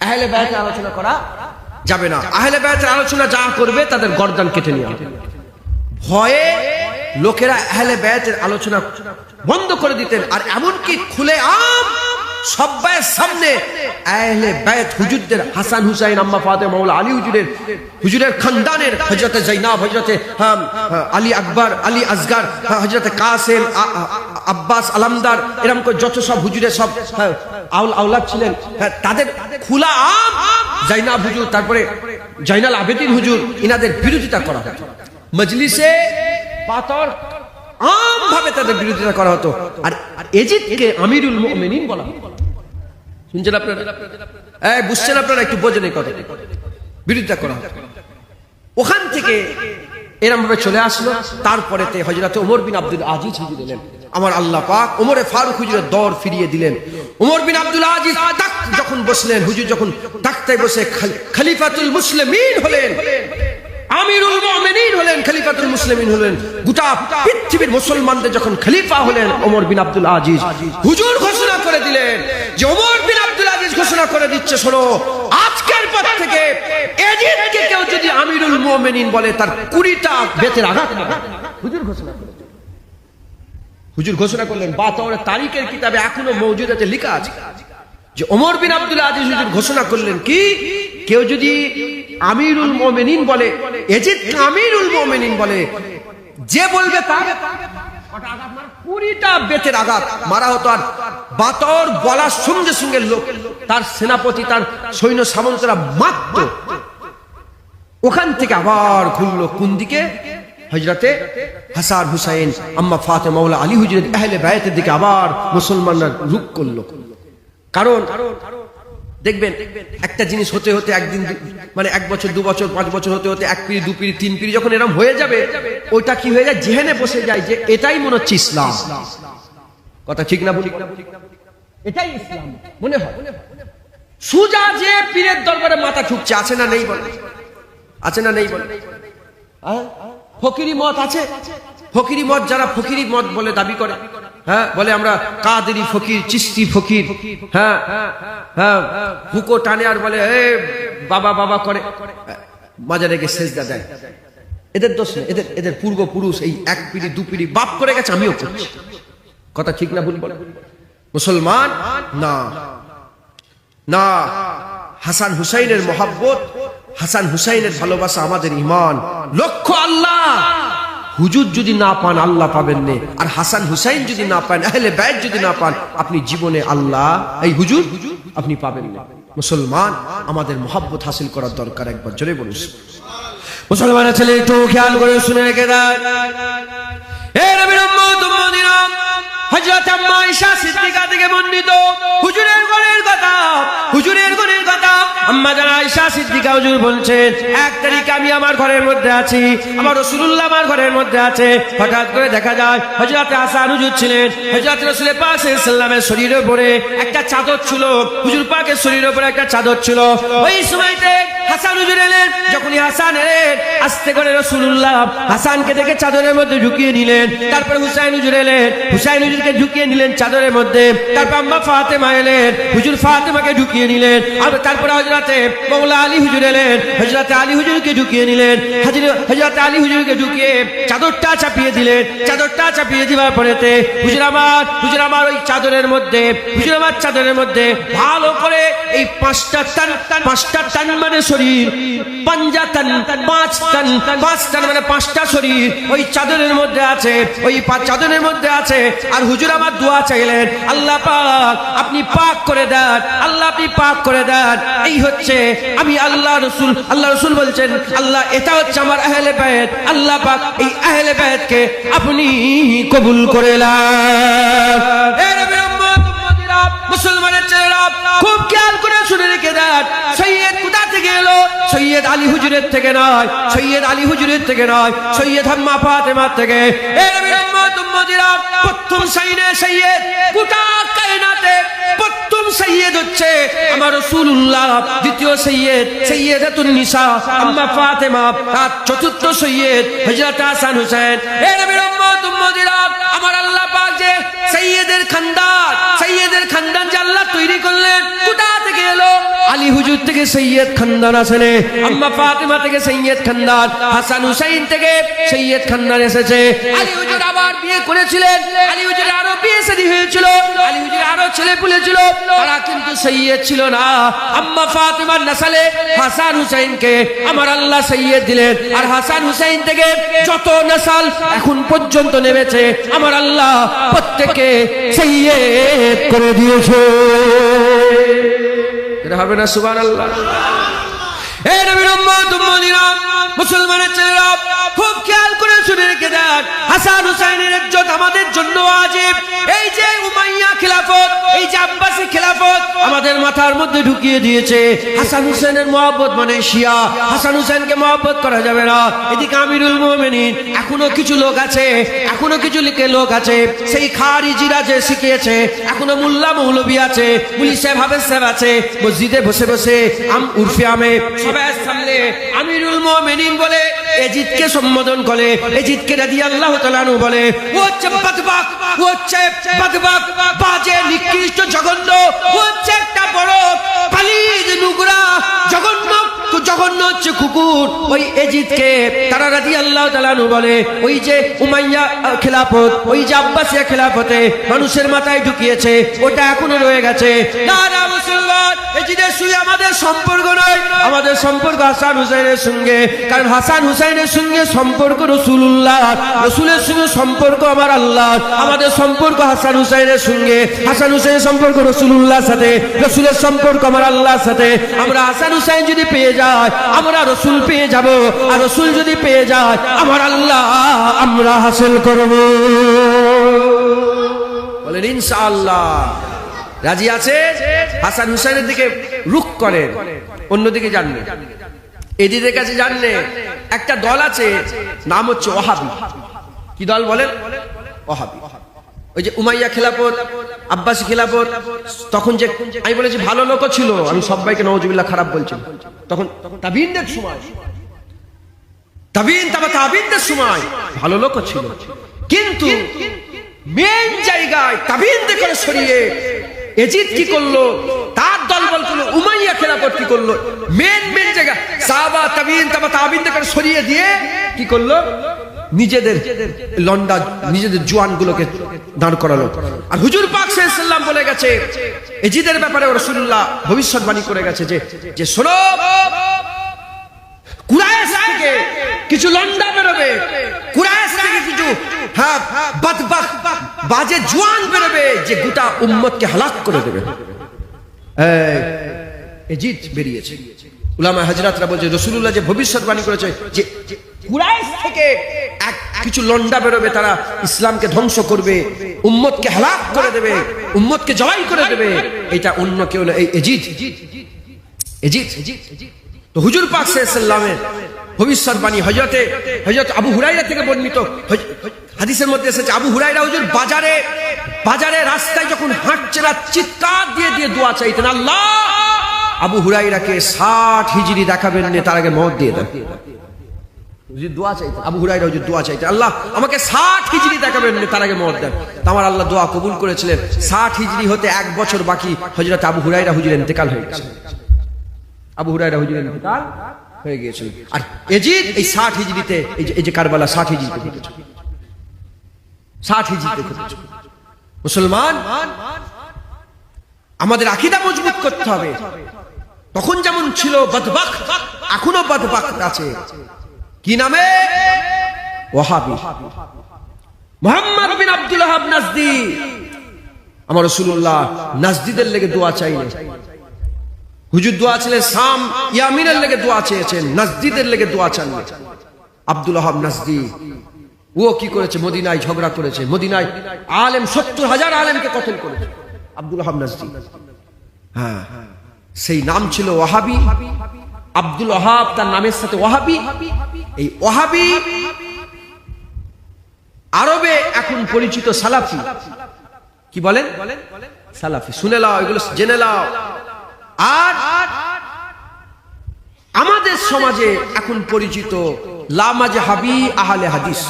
আহলে বায়তের আলোচনা করা যাবে না, আহলে বায়তের আলোচনা যা করবে তাদের গর্দান কেটে নেওয়া হবে। ভয়ে লোকেরা আহলে বায়তের আলোচনা বন্ধ করে দিতেন। আর এমনকি খুলে আম সবাই সামনে আহলে বায়ত হুজুরদের, হাসান হুসাইন, আম্মা ফাতেমা, মাওলা আলী হুজুরের খানদানের হযরতে যায়নাব, হযরতে আলী আকবর, আলী আসগর, হযরতে কাসেম, আব্বাস আলমদার, এরকম করে যত সব হুজুরের সব আওলাদ ছিলেন, তাদের খোলা আম যায়নাব হুজুর, তারপরে জাইনাল আবেদিন হুজুর, ইনাদের বিরোধিতা করা হতো। মজলিসে পাতর আম ভাবে তাদের বিরোধিতা করা হতো। আর এজিদকে আমিরুল মুমিনিন বলা হতো। শুনছেন আপনারা? বুঝছেন আপনারা? একটু বোঝেন এই কথা। বিরোধিতা করা হতো। ওখান থেকে এরকম ভাবে চলে আসলো। তারপরে হযরত ওমর বিন আব্দুল আজিজ হুজুর এলেন। আমার আল্লাহ পাক ওমরে ফারুক হুজুরের দর ফিরিয়ে দিলেন। ওমর বিন আব্দুল আজিজ যখন বসলেন, হুজুর যখন তাকতায় বসে খলিফাতুল মুসলিমিন হলেন, আমিরুল মুমিনিন হলেন, খলিফাতুল মুসলিমিন হলেন, গোটা পৃথিবীর মুসলমানদের যখন খলিফা হলেন ওমর বিন আব্দুল আজিজ, হুজুর ঘোষণা করে দিলেন যে ওমর বিন আব্দুল আজিজ ঘোষণা করে দিচ্ছে, শোনো আজকের পর থেকে এজিদকে কেউ যদি আমিরুল মুমিনিন বলে তার 20টা বেতের আঘাত হবে। হুজুর ঘোষণা করলেন। হুজুর ঘোষণা করলেন, বাতাওয়ারের তারিখের কিতাবে এখনো মওজুদ আছে, লেখা আছে যে ওমর বিন আব্দুল আজিজ হুজুর ঘোষণা করলেন কি, কেউ যদি আমিরুল মুমিনিন বলে, এজিদ আমিরুল মুমিনিন বলে, যে বলবে তার 20টা বেতের আঘাত মারা হতো। আর বাতর বলার সঙ্গে সঙ্গে লোক, তার সেনাপতি, তার সৈন্য সামন্তরা মারত। ওখান থেকে আবার ঘুরলো কোন দিকে? হযরতে হাসান হুসাইন, আম্মা ফাতেমা, মাওলা আলী হুজুরের আহলে বায়তের দিকে আবার মুসলমানরা রুখ করলো। কারণ দেখবেন একটা জিনিস হতে হতে একদিন, মানে 1 বছর 2 বছর 5 বছর হতে হতে 1 পিঁড়ি 2 পিঁড়ি 3 পিঁড়ি যখন এরকম হয়ে যাবে, ওইটা কি হয়ে যায়, জেহেনে বসে যায় যে এটাই মনে হচ্ছে ইসলাম। কথা ঠিক না বলি? এটাই ইসলাম মনে হয়। সুজা যে পীরের দরবারে মাথা ঠুকছে, আছে না নেই বলে? আছে না নেই বলে? ফকিরি মত আছে। ফকিরি মত, যারা ফকিরি মত বলে দাবি করে, হ্যাঁ বলে আমরা কাদেরি ফকির, চিশতি ফকির, হ্যাঁ হ্যাঁ হুকো টানে আর বলে বাবা বাবা করে, মাজারে গিয়ে সেজদা দেয়। এদের দোষ নেই, এদের পূর্বপুরুষ এই 1 পিঁড়ি 2 পিঁড়ি বাপ করে গেছে, আমিও করছি। কথা ঠিক না ভুল বলে? মুসলমান না না, হাসান হুসাইনের মহব্বত, হাসান হুসাইনের ভালোবাসা আমাদের ঈমান। লক্ষ্য আল্লাহ, হুজুর যদি না পান আল্লাহ পাবেন না, আর হাসান হুসাইন যদি না পান, আহলে বাইত যদি না পান, আপনি জীবনে আল্লাহ এই হুজুর আপনি পাবেন না। মুসলমান, আমাদের মোহাব্বত হাসিল করার দরকার। একবার জোরে বলুন মুসলমানের ছেলে, একটু খেয়াল করে শুনে রেখে দেয়, হে নবীর উম্মত উম্মতিরা, হযরত আম্মা আয়েশা সিদ্দিকা থেকে বর্ণিত হুজুরের গুণের কথা, হুজুরের গুণের কথা। আম্মা জান আয়েশা সিদ্দিকা হুজুর বলছেন, এক তারিখে আমি আমার ঘরের মধ্যে আছি, আমার রাসূলুল্লাহ আমার ঘরের মধ্যে আছে, হঠাৎ করে দেখা যায় হযরত হাসান হুজুর ছিলেন, হযরত রাসূল পাক সাল্লাল্লাহু আলাইহি সাল্লামের শরীরের উপরে একটা চাদর ছিল, হুজুর পাকের শরীরের উপরে একটা চাদর ছিল। ওই সময়তে হাসান হুজুর এলেন, যখনই হাসান এলেন, আস্তে করে রাসূলুল্লাহ হাসানকে দেখে চাদরের মধ্যে ঢুকিয়ে নিলেন। তারপর হুসাইন হুজুর এলেন, হুসাইন হুজুরকে ঢুকিয়ে নিলেন চাদরের মধ্যে। তারপর আম্মা ফাতেমা এলেন, হুজুর ফাতেমাকে ঢুকিয়ে নিলেন। আর তারপরে হযরতে মাওলা আলী হুজুর এলেন, হযরত আলী হুজুরকে ঢুকিয়ে নিলেন। হযরত আলী হুজুরকে ঢুকিয়ে চাদরটা চাপিয়ে দিলেন। চাদরটা চাপিয়ে দেওয়ার পরেতে হুজুর আমার ওই চাদরের মধ্যে, হুজুর আমার চাদরের মধ্যে ভালো করে এই পাঁচটা টান মানে শরীর, পাঞ্জা টান, পাঁচ টান মানে পাঁচটা শরীর ওই চাদরের মধ্যে আছে, ওই চাদরের মধ্যে আছে। আর হুজুর আমার দোয়া চাইলেন, আল্লাহ পাক আপনি পাক করে দেন, আল্লাহ আপনি পাক করে দেন। এই হচ্ছে আমি আল্লাহ রসুল বলছেন, আল্লাহ এটা হচ্ছে আমার আহলে বাইত, আল্লাহ পাক এই আহলে বাইতকে আপনি কবুল করে নেন। এ নবীর উম্মত উম্মতিরা, মুসলমানের ছেলেরা, খুব খেয়াল করে শুনে রেখে দেন, সৈয়দ কোথা থেকে এলো? সৈয়দ আলী হুজুরের থেকে নয়, সৈয়দ আলী হুজুরের থেকে নয়, সৈয়দ আম্মা ফাতেমার থেকে। এ নবীর উম্মত উম্মতিরা, প্রথম সৈয়দ গোটা কায়নাতে প্রথম সৈয়দ হচ্ছে আমার রাসূলুল্লাহ, দ্বিতীয় সৈয়দাতুন নিসা আম্মা ফাতেমা, আর চতুর্থ সৈয়দ হযরত হাসান হুসাইন। এ নবীর উম্মত উম্মতিরা, আমার আল্লাহ পাক যে সৈয়দের খানদান যে আল্লাহ তৈরি করলেন, কোথা থেকে এলো? আলী হুজুর থেকে সৈয়দ খানদান আসলে, আম্মা ফাতেমা থেকে সৈয়দ খানদান, হাসান হুসাইন থেকে সৈয়দ খানদান এসেছে। আলী হুজুর আবার বিয়ে করেছিলেন, আলী হুজুর আরো বিয়ে শাদী হয়েছিল, আলী হুজুর আরো ছেলে পুলে ছিল, তারা কিন্তু সৈয়দ ছিল না। আম্মা ফাতেমার নসলে হাসান হুসাইনকে আমার আল্লাহ সৈয়দ দিলেন। আর হাসান হুসাইন থেকে যত নসল এখন পর্যন্ত নেমেছে, আমার আল্লাহ প্রত্যেককে সৈয়দ করে দিয়েছে। এটা হবে না সুবহানাল্লাহ? এই নবীর উম্মত উম্মতিরা, মুসলমানের ছেলেরা, খুব খেয়াল করে শুনে রেখে দেন, হাসান হুসাইনের ইজ্জত আমাদের জন্য ওয়াজিব। এই যে উমাইয়া খিলাফত, এই যে আব্বাসী খিলাফত আমাদের মাথার মধ্যে ঢুকিয়ে দিয়েছে। হাসান হুসাইনের মহব্বত মানে শিয়া, হাসান হুসাইনকে মহব্বত করা যাবে না। এদিকে আমিরুল মুমিনিন, এখনো কিছু লোক আছে, এখনো কিছু লোক আছে সেই খারিজিরা যে শিখিয়েছে, এখনো মোল্লা মৌলবী আছে, পুলিশ সাহেব হাফেজ সাহেব আছে, মসজিদে বসে বসে উর্ফে আমে সবাই সামনে আমিরুল মুমিনিন বলে এজিদকে সম্বোধন করে, এজিদকে রাদিয়াল্লাহু তাআলা আনহু বলে, ও হচ্ছে বদবাক, ও হচ্ছে বদবাক, বাজে, নিকৃষ্ট, জঘন্য, ও হচ্ছে একটা বড় পালিদ, নোংরা, জঘন্য হচ্ছে কুকুর। ওই এজিদকে তারা রাদিয়াল্লাহু তাআলা আনহু বলে, ওই যে উমাইয়া খিলাফত, ওই যে আব্বাসিয়া খিলাফতে মানুষের মাথায় ঢুকিয়েছে, ওটা এখনো রয়ে গেছে। না না মুসলমান, এজিদের সঙ্গে আমাদের সম্পর্ক নয়, আমাদের সম্পর্ক হাসান হুসাইনের সঙ্গে। কারণ হাসান হুসাইনের সঙ্গে সম্পর্ক রাসূলুল্লাহ, রাসূলের সঙ্গে সম্পর্ক আমার আল্লাহ। আমাদের সম্পর্ক হাসান হুসাইনের সঙ্গে, হাসান হুসাইনের সম্পর্ক রাসূলুল্লাহর সাথে, রাসূলের সম্পর্ক আমার আল্লাহর সাথে। আমরা হাসান হুসাইন যদি পেয়ে যাই, আমরা রাসূল পেয়ে যাব, আর রাসূল যদি পেয়ে যায়, আমার আল্লাহ আমরা হাসিল করব। বলেন ইনশাআল্লাহ। রাজি আছে? হাসান হুসাইনের দিকে রুখ করেন, অন্যদিকে জানবে, এদিদের কাছে জানলে একটা দল আছে, নাম হচ্ছে ওয়াহাবি। কি দল বলেন? ওয়াহাবি। ওই যে উমাইয়া খিলাফত, আব্বাসী খিলাফত, তখন যে আমি বলেছি ভালো লোকও ছিল, আমি সবাইকে নওয়াজুবিল্লাহ খারাপ বলছি, তখন তাবিনদের সময়, তাবিনদের সময় ভালো লোকও ছিল, কিন্তু মেন জায়গায় তাবিনদের করে সরিয়ে এজিদ কি করলো, তার দলবল করলো, উমাইয়া খিলাফত কি করলো, মেন জায়গা সাহাবা তাবিনদের করে সরিয়ে দিয়ে কি করলো, নিজেদের লন্ডা, নিজেদের জওয়ানগুলোকে দাঁড় করালো। আর হুজুর পাক সাল্লাল্লাহু আলাইহি ওয়াসাল্লাম বলে গেছে এজিদের ব্যাপারে, রাসূলুল্লাহ ভবিষ্যৎবাণী করে গেছে যে শোনো, কুরাইশ থেকে কিছু লন্ডা বেরোবে, কুরাইশ থেকে হ্যাঁ বদবখ বাজে জওয়ান বেরোবে যে গোটা উম্মতকে হালাক করে দেবে। এজিদ বেরিয়েছে। উলামা হযরতরা বলছে রাসূলুল্লাহ যে ভবিষ্যৎবাণী করেছে যে কুরাইশ থেকে কিছু লন্ডা বেরোবে, তারা ইসলামকে ধ্বংস করবে, উম্মতকে হালাক করে দেবে, উম্মতকে জবাই করে দেবে, এটা অন্য কেউ না, এই এজিদ। তো হুজুর পাক সাল্লাল্লাহু আলাইহি ওয়াসাল্লামের ভবিষ্যৎবাণী হযরত আবু হুরায়রা থেকে বর্ণিত হাদিসের মধ্যে এসেছে, আবু হুরায়রা হুজুর বাজারে রাস্তায় যখন হাঁটছেন চিৎকার দিয়ে দিয়ে দোয়া চাইতেন, আল্লাহ আবু হুরায়রাকে 60 হিজরি দেখাবেন না, তার আগে মওত দিয়ে দেন। হুজুর দোয়া চাইতেন, আবু হুরায়রা হুজুর দোয়া চাইতেন, আল্লাহ আমাকে 60 হিজরি দেখাবেন না, তার আগে মওত দেন। আমার আল্লাহ দোয়া কবুল করেছিলেন। 60 হিজরি হতে 1 বছর বাকি হযরত আবু হুরায়রা হুজুরের ইন্তেকাল হয়ে গেছে। আবু হুরায়রা হুজুরের ইন্তেকাল হয়ে গিয়েছিল। আর এজিদ এই 60 হিজরিতে, এই যে কারবালা 60 হিজরিতে ঘটেছে, 60 হিজরিতে ঘটেছে। মুসলমান, আমাদের আকীদা মজবুত করতে হবে। তখন যেমন ছিল বদবখ, এখনো বদবখ আছে। কি নামে? ওয়াহাবি। মুহাম্মদ বিন আব্দুল ওয়াহাব নাজদি। আমার রাসূলুল্লাহ নাজদিদের লেগে দোয়া চাইলেন। হুজুর দোয়া ছিলেন, শাম ইয়ামিনের লেগে দোয়া চেয়েছেন, নাজদিদের লেগে দোয়া চান। আব্দুল ওয়াহাব নাজদি ও কি করেছে? মদিনায় ঝগড়া করেছে, মদিনায় আলেম 70,000 আলেমকে কতল করেছে আব্দুল ওয়াহাব নাজদি। হ্যাঁ, সেই নাম ছিল ওয়াহাবি। আব্দুল ওয়াহাব তার নামের সাথে ওয়াহাবি। এই ওয়াহাবি আরবে এখন পরিচিত সালাফি। কি বলেন? সালাফি। শুনে লাও, এগুলো জেনে লাও। আর আমাদের সমাজে এখন পরিচিত লা মাজহাবি আহলে হাদিস।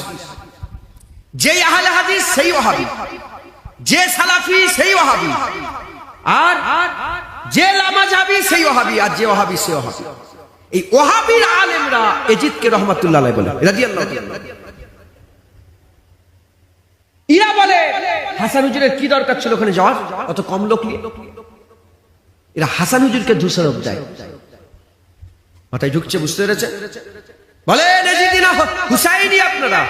যেই আহলে হাদিস সেই ওয়াহাবি, যে সালাফি সেই ওয়াহাবি, আর যে লা মাজহাবি সেই ওয়াহাবি, আর যে ওয়াহাবি সেই ওয়াহাবি। এই ওয়াহাবির আলেমরা এজিদকে রহমাতুল্লাহ আলাইহি বলে, রাদিয়াল্লাহু তাআলা। ইরা বলে হাসান হুজুরের কি দরকার ছিল ওখানে যাওয়ার, অত কম লোক নিয়ে। এরা হাসান হুজুরকে দোষারোপ দেয়। মাথায় ঢুকছে? বুঝতে পেরেছে? বলেন এজিদি না হুসাইনি আপনারা?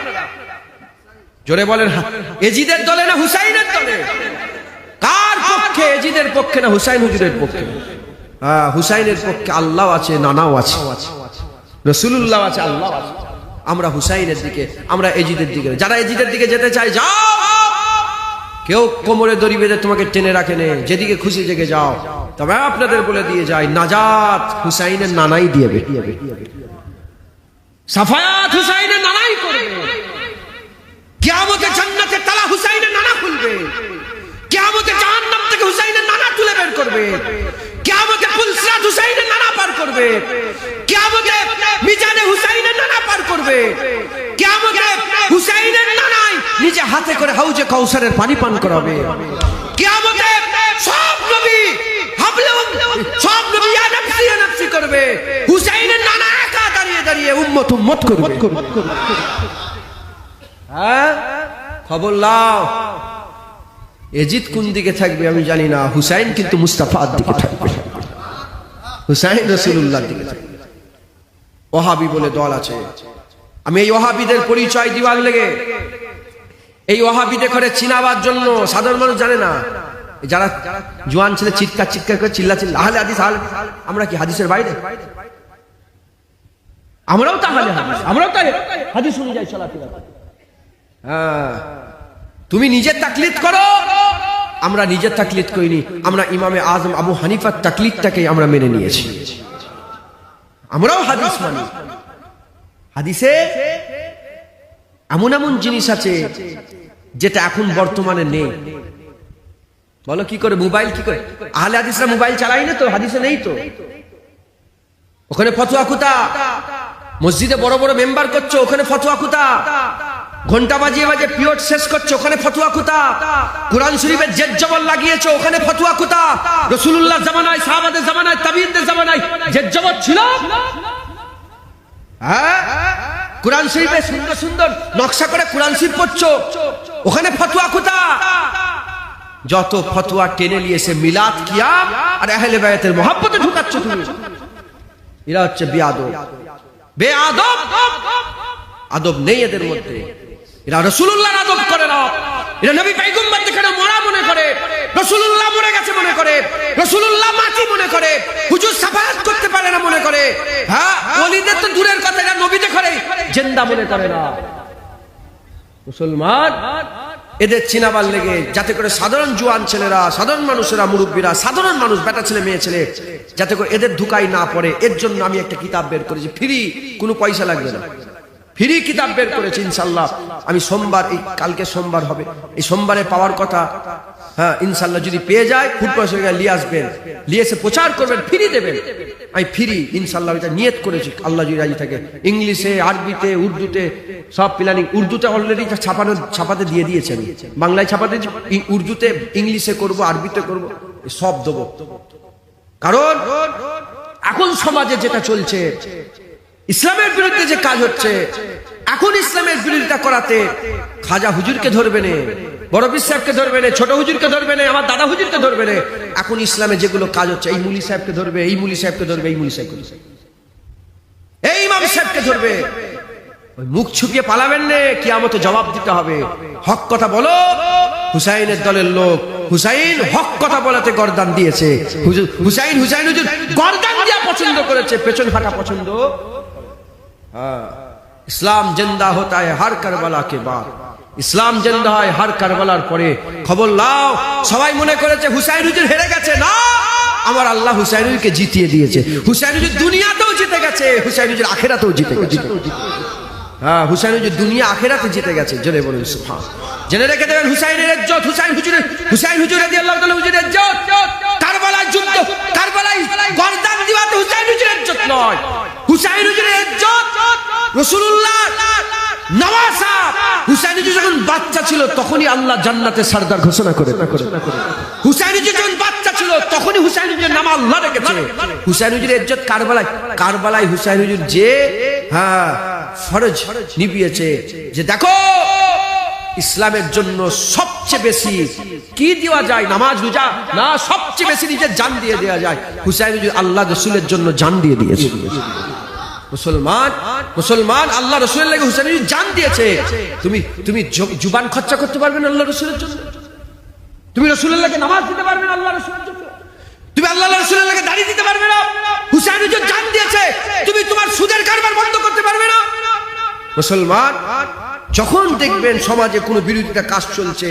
জোরে বলেন, এজিদের দলে না হুসাইনের দলে? কার পক্ষে? এজিদের পক্ষে না হুসাইন হুজুরের পক্ষে? হুসাইনের পক্ষে আল্লাহ আছে, নানাও আছে, রাসূলুল্লাহ আছে, আল্লাহ আছে। আমরা হুসাইনের দিকে, আমরা এজিদের দিকে। যারা এজিদের দিকে যেতে চায় যাও, কেউ কোমরে দড়ি বেঁধে তোমাকে টেনে রাখে নে, যেদিকে খুশি জেগে যাও। তবে আপনাদের বলে দিয়ে যায়, নাজাত হুসাইনের নানাই দিবে, সাফায়াত হুসাইনের নানাই করবে, কিয়ামতে জান্নাতের তালা হুসাইনের নানা খুলবে, কিয়ামতে জাহান্নাম থেকে হুসাইনের নানা তুলে বের করবে, কিয়ামতে পুলসিরাত হুসাইনের নানা পার করবে, কিয়ামতে মিজানে হুসাইনের নানা পার করবে, কিয়ামতে হুসাইনের নানাই নিজে হাতে করে হাউজে কাউসারের পানি পান করাবে, কিয়ামতে সব নবী সব নবী ইয়া নফসি ইয়া নফসি করবে, হুসাইনের নানা একা দাঁড়িয়ে দাঁড়িয়ে উম্মত উম্মত করবে। হ্যাঁ, খবর লাও, এজিদ কোন দিকে থাকবে আমি জানি না, হুসাইন কিন্তু মুস্তাফার দিকে থাকবে, হুসাইন রাসূলুল্লাহর দিকে থাকবে। ওয়াহাবি বলে দল আছে। আমি এই ওয়াহাবিদের পরিচয় দিবার লেগে, এই ওয়াহাবিদের করে চিনাবার জন্য, সাধারণ মানুষ জানে না, যারা জোয়ান ছেলে চিৎকার করে চিল্লা আহলে হাদিস, আমরা কি হাদিসের বাইরে? আমরাও তো আহলে হাদিস, আমরাও তো হাদিস অনুযায়ী চলাফেরা করি। হ্যাঁ, তুমি নিজের তাকলিদ করো, আমরা নিজের তাকলিদ করিনি। আমরা ইমামে আজম আবু হানিফার তাকলিদটাকে আমরা মেনে নিয়েছি। আমরাও হাদিস মানি। হাদিসে এমন এমন জিনিস আছে যেটা এখন বর্তমানে নেই। বলো কি করে? মোবাইল কি করে? আহলে হাদিসরা মোবাইল চালাই না তো, হাদিসে নেই তো। ওখানে ফতোয়া কুতা, মসজিদে বড় বড় মেম্বার করছো, ওখানে ফতোয়া কুতা, ঘন্টা বাজিয়ে বাজিয়ে পিরিয়ড শেষ করছো, ওখানে ফতোয়া কুতা, কুরআন শরীফের জেদ জবর লাগিয়েছো, ওখানে ফতোয়া কুতা। রাসূলুল্লাহর জামানায়, সাহাবাদের জামানায়, তাবিঈনদের জামানায় জেদ জবর ছিল? হ্যাঁ, কুরআন শরীফে সুন্দর সুন্দর নকশা করে কুরআন শরীফ পড়ছো, ওখানে ফতোয়া কুতা। যত ফতোয়া টেনে নিয়েছে মিলাদ কিয়াম আর আহলে বায়াতের মহব্বতে ঢুকাচ্ছ তুমি। এরা হচ্ছে বেয়াদব, বেয়াদব, আদব নেই এদের মধ্যে। এরা রাসূলুল্লাহর আদব করে না, এরা নবী পয়গম্বর যেখানে মরা মনে করে, রাসূলুল্লাহ মরে গেছে মনে করে, রাসূলুল্লাহ মাটি মনে করে, হুজুর সাফায়াত করতে পারে না মনে করে। হ্যাঁ, ওলিদের তো দূরের কথা, এরা নবী দেখে জিন্দা মনে করে না। মুসলমান এদের চিনাবার লেগে যাতে করে সাধারণ জোয়ান ছেলেরা, সাধারণ মানুষেরা, মুরব্বীরা, সাধারণ মানুষ, বেটা ছেলে মেয়ে ছেলে যাতে করে এদের ধোঁকায় না পড়ে, এর জন্য আমি একটা কিতাব বের করেছি, ফ্রি, কোনো পয়সা লাগবে না, ফ্রি কিতাব বের করেছি ইনশাআল্লাহ। আমি সোমবার, এই কালকে সোমবার হবে, এই সোমবারে পাওয়ার কথা। হ্যাঁ ইনশাআল্লাহ যদি পেয়ে যায়, ফুড পয়সা নিয়ে আসবেন, নিয়ে এসে প্রচার করবেন, ফ্রি দেবেন। আমি ফ্রি ইনশাআল্লাহ এটা নিয়ত করেছি, আল্লাহ যদি রাজি থাকে। ইংলিশে, আরবিতে, উর্দুতে সব প্ল্যানিং। উর্দুতে অলরেডি ছাপাতে দিয়ে দিয়েছে, আমি বাংলায় ছাপাতে, উর্দুতে, ইংলিশে করব, আরবিতে করব, সব দেবো। কারণ এখন সমাজে যেটা চলছে, ইসলামের বিরুদ্ধে যে কাজ হচ্ছে, এখন ইসলামের বিরোধিতা করাতে খাজা হুজুরকে ধরবে না, বড় পীর সাহেবকে ধরবে না, ছোট হুজুরকে ধরবে না, আমার দাদা হুজুরকে ধরবে না। এখন ইসলামে যেগুলো কাজ হচ্ছে, এই মুলি সাহেবকে ধরবে, এই মুলি সাহেবকে ধরবে, এই মুলি সাহেবকে ধরবে, এই ইমাম সাহেবকে ধরবে। ওই মুখ ছুপিয়ে পালাবেন না, কিয়ামতে জবাব দিতে হবে। হক কথা বলো। হুসাইনের দলের লোক, হুসাইন হক কথা বলাতে গর্দান দিয়েছে। হুসাইন হুজুর গর্দান দিয়া পছন্দ করেছে, পেছন ফাটা পছন্দ। ইসলাম জিন্দা হতা है हर करबला के बाद, ইসলাম জিন্দা হয় हर কারবালার পরে। খবর লাও, সবাই মনে করেছে হুসাইন হুজুর হেরে গেছে, না, আমার আল্লাহ হুসাইন হুজুরকে জিতিয়ে দিয়েছে। হুসাইন হুজুর দুনিয়াতেও জিতে গেছে, হুসাইন হুজুর আখিরাতেও জিতে গেছে। হ্যাঁ, হুসাইন হুজুর দুনিয়া আখিরাতে জিতে গেছে। জোরে বলুন সুবহান। জেনে রেখে দেবেন, হুসাইনের ইজ্জত, হুসাইন হুজুর রাদিয়াল্লাহু তাআলা হুজুরের ইজ্জত কারবালার যুদ্ধ, কারবালায় গর্দান দিওয়াতে হুসাইন হুজুরের ইজ্জত নয়, হুসাইন হুজুরের ইজ্জত রাসূলুল্লাহ নওয়াসা। হুসাইন হুজুর যখন বাচ্চা ছিল তখনই আল্লাহ জান্নাতে সরদার ঘোষণা করে। হুসাইন হুজুর যখন বাচ্চা ছিল তখনই হুসাইন হুজুরের নাম আল্লাহ রেখেছে। হুসাইন হুজুরের ইজ্জত কারবালায় হুসাইন হুজুর যে ফরজ নিভিয়েছে, যে দেখো ইসলামের জন্য সবচেয়ে বেশি কি দেওয়া যায়, নামাজ রোজা না, সবচেয়ে বেশি নিজের জান দিয়ে দেওয়া যায়। হুসাইন হুজুর আল্লাহ রাসূলের জন্য জান দিয়ে দিয়েছে। মুসলমান আল্লাহ রাসূলের লাগি হুসাইন হুজুর জান দিয়েছে। তুমি জুবান খরচা করতে পারবে না আল্লাহ রাসূলের জন্য? তুমি রাসূলের লাগি নামাজ দিতে পারবে না আল্লাহ রাসূলের জন্য? তুমি আল্লাহ রাসূলের লাগি দাড়ি দিতে পারবে না? হুসাইন হুজুর জান দিয়েছে। তুমি তোমার সুদের কারবার বন্ধ করতে পারবে না? মুসলমান, যখন দেখবেন সমাজে কোনো বিরোধিতা কাজ চলছে,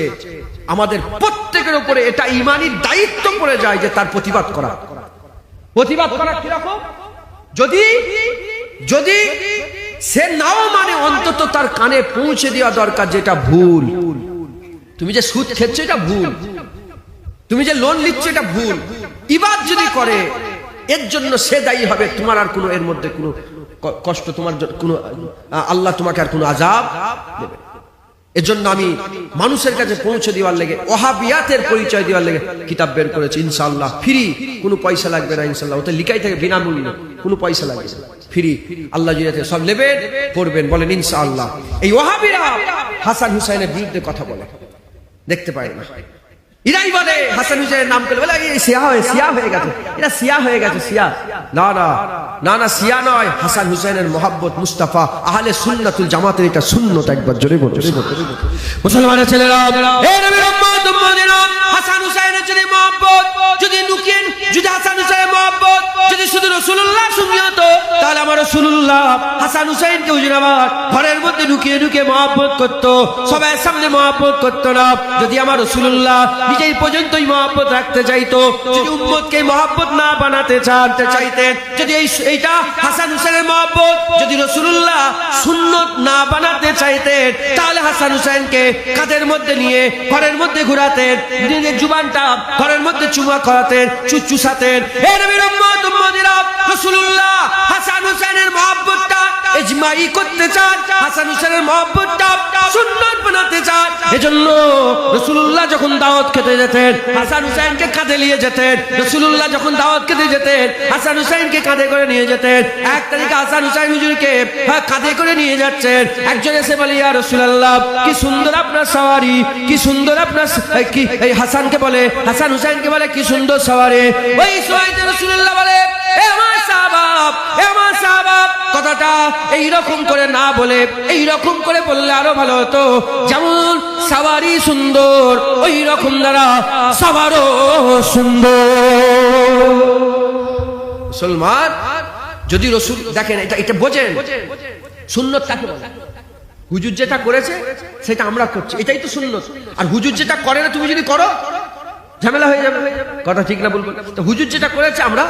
আমাদের প্রত্যেকের উপরে এটা ঈমানি দায়িত্ব পড়ে যায় যে তার প্রতিবাদ করা। প্রতিবাদ করা কিরকম? যদি সে নাও মানে, অন্তত তার কানে পৌঁছে দেওয়া দরকার যেটা ভুল। তুমি যে সুদ খেচ্ছ এটা ভুল, তুমি যে লোন নিচ্ছ এটা ভুল। ইবাদ যদি করে এর জন্য সে দায়ী হবে, তোমার আর কোনো এর মধ্যে কোনো কষ্ট, তোমার কোনো আল্লাহ তোমাকে আর কোনো আযাব দেবে। এজন্য আমি মানুষের কাছে পৌঁছে দেওয়ার লেগে, ওয়াহাবিয়াতের পরিচয় দেওয়ার লেগে কিতাব বের করেছি ইনশাআল্লাহ। ফ্রি, কোনো পয়সা লাগবে না ইনশাআল্লাহ। ওতে লিখাই থাকে বিনামূল্যে, কোনো পয়সা লাগবে না, ফ্রি। আল্লাহ যদি সব নেবেন, পড়বেন, বলেন ইনশাআল্লাহ। এই ওয়াহাবিরা হাসান হুসাইনের বিরুদ্ধে কথা বলে, দেখতে পায় না। এরাই বলে হাসান হুসাইনের নাম করে, বলে এই শিয়া হয়ে গেছে, এরা শিয়া হয়ে গেছে, শিয়া। না, শিয়া নয়, হাসান হুসাইনের মহব্বত, মুস্তাফা আহলে সুন্নাতুল জামাতের এটা সুন্নত। একবার জোরে বলো। মুসলমানের ছেলেরা, এই নবীর উম্মত উম্মতিরা, হাসান হুসাইনের যদি মহব্বত, যদি লুকিয়ে, যদি হাসান হুসাইনের মহব্বত যদি শুধু রাসূলুল্লাহ সঙ্গে হতো, তাহলে আমার রাসূলুল্লাহ হাসান হুসাইনকে হুজুর আমার ঘরের মধ্যে লুকিয়ে মহব্বত করতো, সবাই সামনে মহব্বত করতো না। যদি আমার রাসূলুল্লাহ নিজেই পর্যন্তই মহব্বত রাখতে চাইতো, যদি উম্মতকে মহব্বত না বানাতে চাইতেন, যদি এইটা হাসান হুসাইনের মহব্বত যদি রাসূলুল্লাহ সুন্নত না বানাতে চাইতেন, তাহলে হাসান হুসাইনকে কাঁধের মধ্যে নিয়ে ঘরের মধ্যে ঘোরাতেন, নিজের জুবানটা ঘরের মধ্যে চুমা করাতেন, চুষাতেন। হে নবীর উম্মত উম্মতিরা, রাসূলুল্লাহ হাসান হুসাইনের মহব্বতটা ইজমাই করতে চান, হাসান হুসাইনের মহব্বতটা সুন্নাত বানাতে চান। এজন্য রাসূলুল্লাহ যখন দাওয়াত খেতে যেতেন, হাসান হুসাইনকে কাঁধে নিয়ে যেতেন। রাসূলুল্লাহ যখন দাওয়াত খেতে যেতেন, হাসান হুসাইনকে কাঁধে করে নিয়ে যেতেন। এক তারিখে হাসান হুসাইন হুজুরকে কাঁধে করে নিয়ে যাচ্ছেন। একজন এসে বলে, ইয়া রাসূলুল্লাহ, কি সুন্দর আপনার সওয়ারি, কি সুন্দর আপনার কি। এই হাসানকে বলে, হাসান হুসাইনকে বলে, কি সুন্দর সওয়ারি। ওই সময়তে রাসূলুল্লাহ বলে, এ আমার সাহাবা, কথাটা কথাটা এই রকম করে না বলে এই রকম করে বললে আরো ভালো হতো। যেমন সাওয়ারি সুন্দর, ওই রকম দ্বারা সাওয়ারও সুন্দর। মুসলমান যদি রসুল দেখেন, এটা বোঝেন সুন্নত কাকে বলে। হুজুর যেটা করেছে সেটা আমরা করছি, এটাই তো সুন্নত। আর হুজুর যেটা করে না তুমি যদি করো ঝামেলা হয়ে যাবে। কথা ঠিক না বলবো? তো হুজুর যেটা করেছে আমরা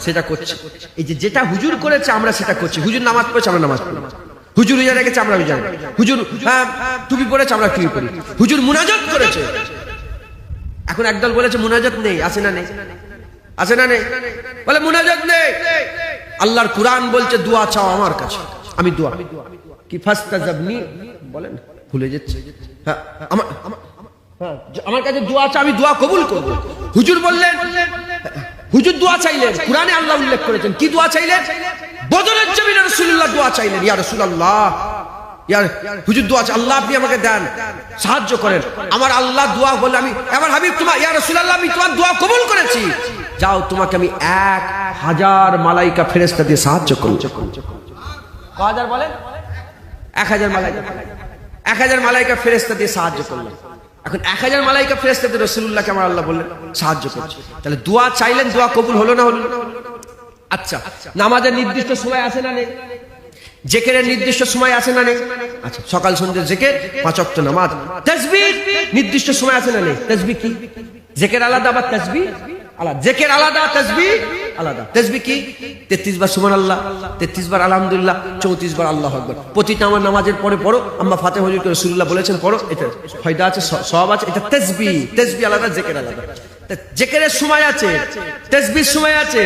সেটা করছি। এই যে যেটা হুজুর করেছে আমরা সেটা করছি। হুজুর নামাজ পড়েছে আমরা নামাজ পড়ি, হুজুর রোজা রেখেছে আমরা রোজা রাখি, হুজুর টুপি পরেছে আমরা টুপি পরি, হুজুর মুনাজাত করেছে। এখন একদল বলেছে মুনাজাত নেই, আছে না নেই? আছে না নেই? বলে মুনাজাত নেই। আল্লাহর কুরআন বলছে দোয়া চাও আমার কাছে, আমি দোয়া কি ফাস্তাজাবনি বলেন, ভুলে যাচ্ছে। হ্যাঁ, আমার কাছে দোয়া চাও, আমি দোয়া কবুল করব। হুজুর বললেন, হুজুর দোয়া চাইলেন, কুরআনে আল্লাহ উল্লেখ করেছেন কি দোয়া চাইলেন? বদরের জমিনে রাসূলুল্লাহ দোয়া চাইলেন, ইয়া রাসূলুল্লাহ, হুজুর দোয়া চাই, আল্লাহ আপনি আমাকে দেন, সাহায্য করেন। আমার আল্লাহ দোয়া বলে আমি, আমার হাবিব তোমার, ইয়া রাসূলুল্লাহ আমি তোমার দোয়া কবুল করেছি, যাও তোমাকে আমি 1000 মালাইকা ফেরেশতা দিয়ে সাহায্য করব। কয়জন বলেন? 1000 মালাইকা, 1000 মালাইকা ফেরেশতা দিয়ে সাহায্য করলেন। এখন 1000 মালাইকা ফেরেশতা দিয়ে রাসূলুল্লাহকে আমার আল্লাহ বললেন সাহায্য করছে। তাহলে দোয়া চাইলেন, দোয়া কবুল হলো না হলো? আচ্ছা, নামাজের নির্দিষ্ট সময় আছে না নেই? জিকিরের নির্দিষ্ট সময় আছে না নেই? আচ্ছা, সকাল সন্ধ্যা জিকির, 5 ওয়াক্ত নামাজ। তাসবিহ নির্দিষ্ট সময় আছে না নেই? তাসবিহ কি? জিকির আলাদা বা তাসবিহ আলাদা। জিকির আলাদা, তাসবিহ আলাদা। তাসবিহ কি? 33 বার সুবহানাল্লাহ, 33 বার আলহামদুলিল্লাহ, 34 বার আল্লাহু আকবার। প্রতিটা আমার নামাজের পরে পড়ো, আম্মা ফাতিহা হুজুরকে রাসূলুল্লাহ বলেছেন পড়ো, এটা ফায়দা আছে, সওয়াব আছে। এটা তাসবিহ, তাসবিহ আলাদা, জিকির আলাদা। জিকিরের সময় আছে, তাসবিহর সময় আছে,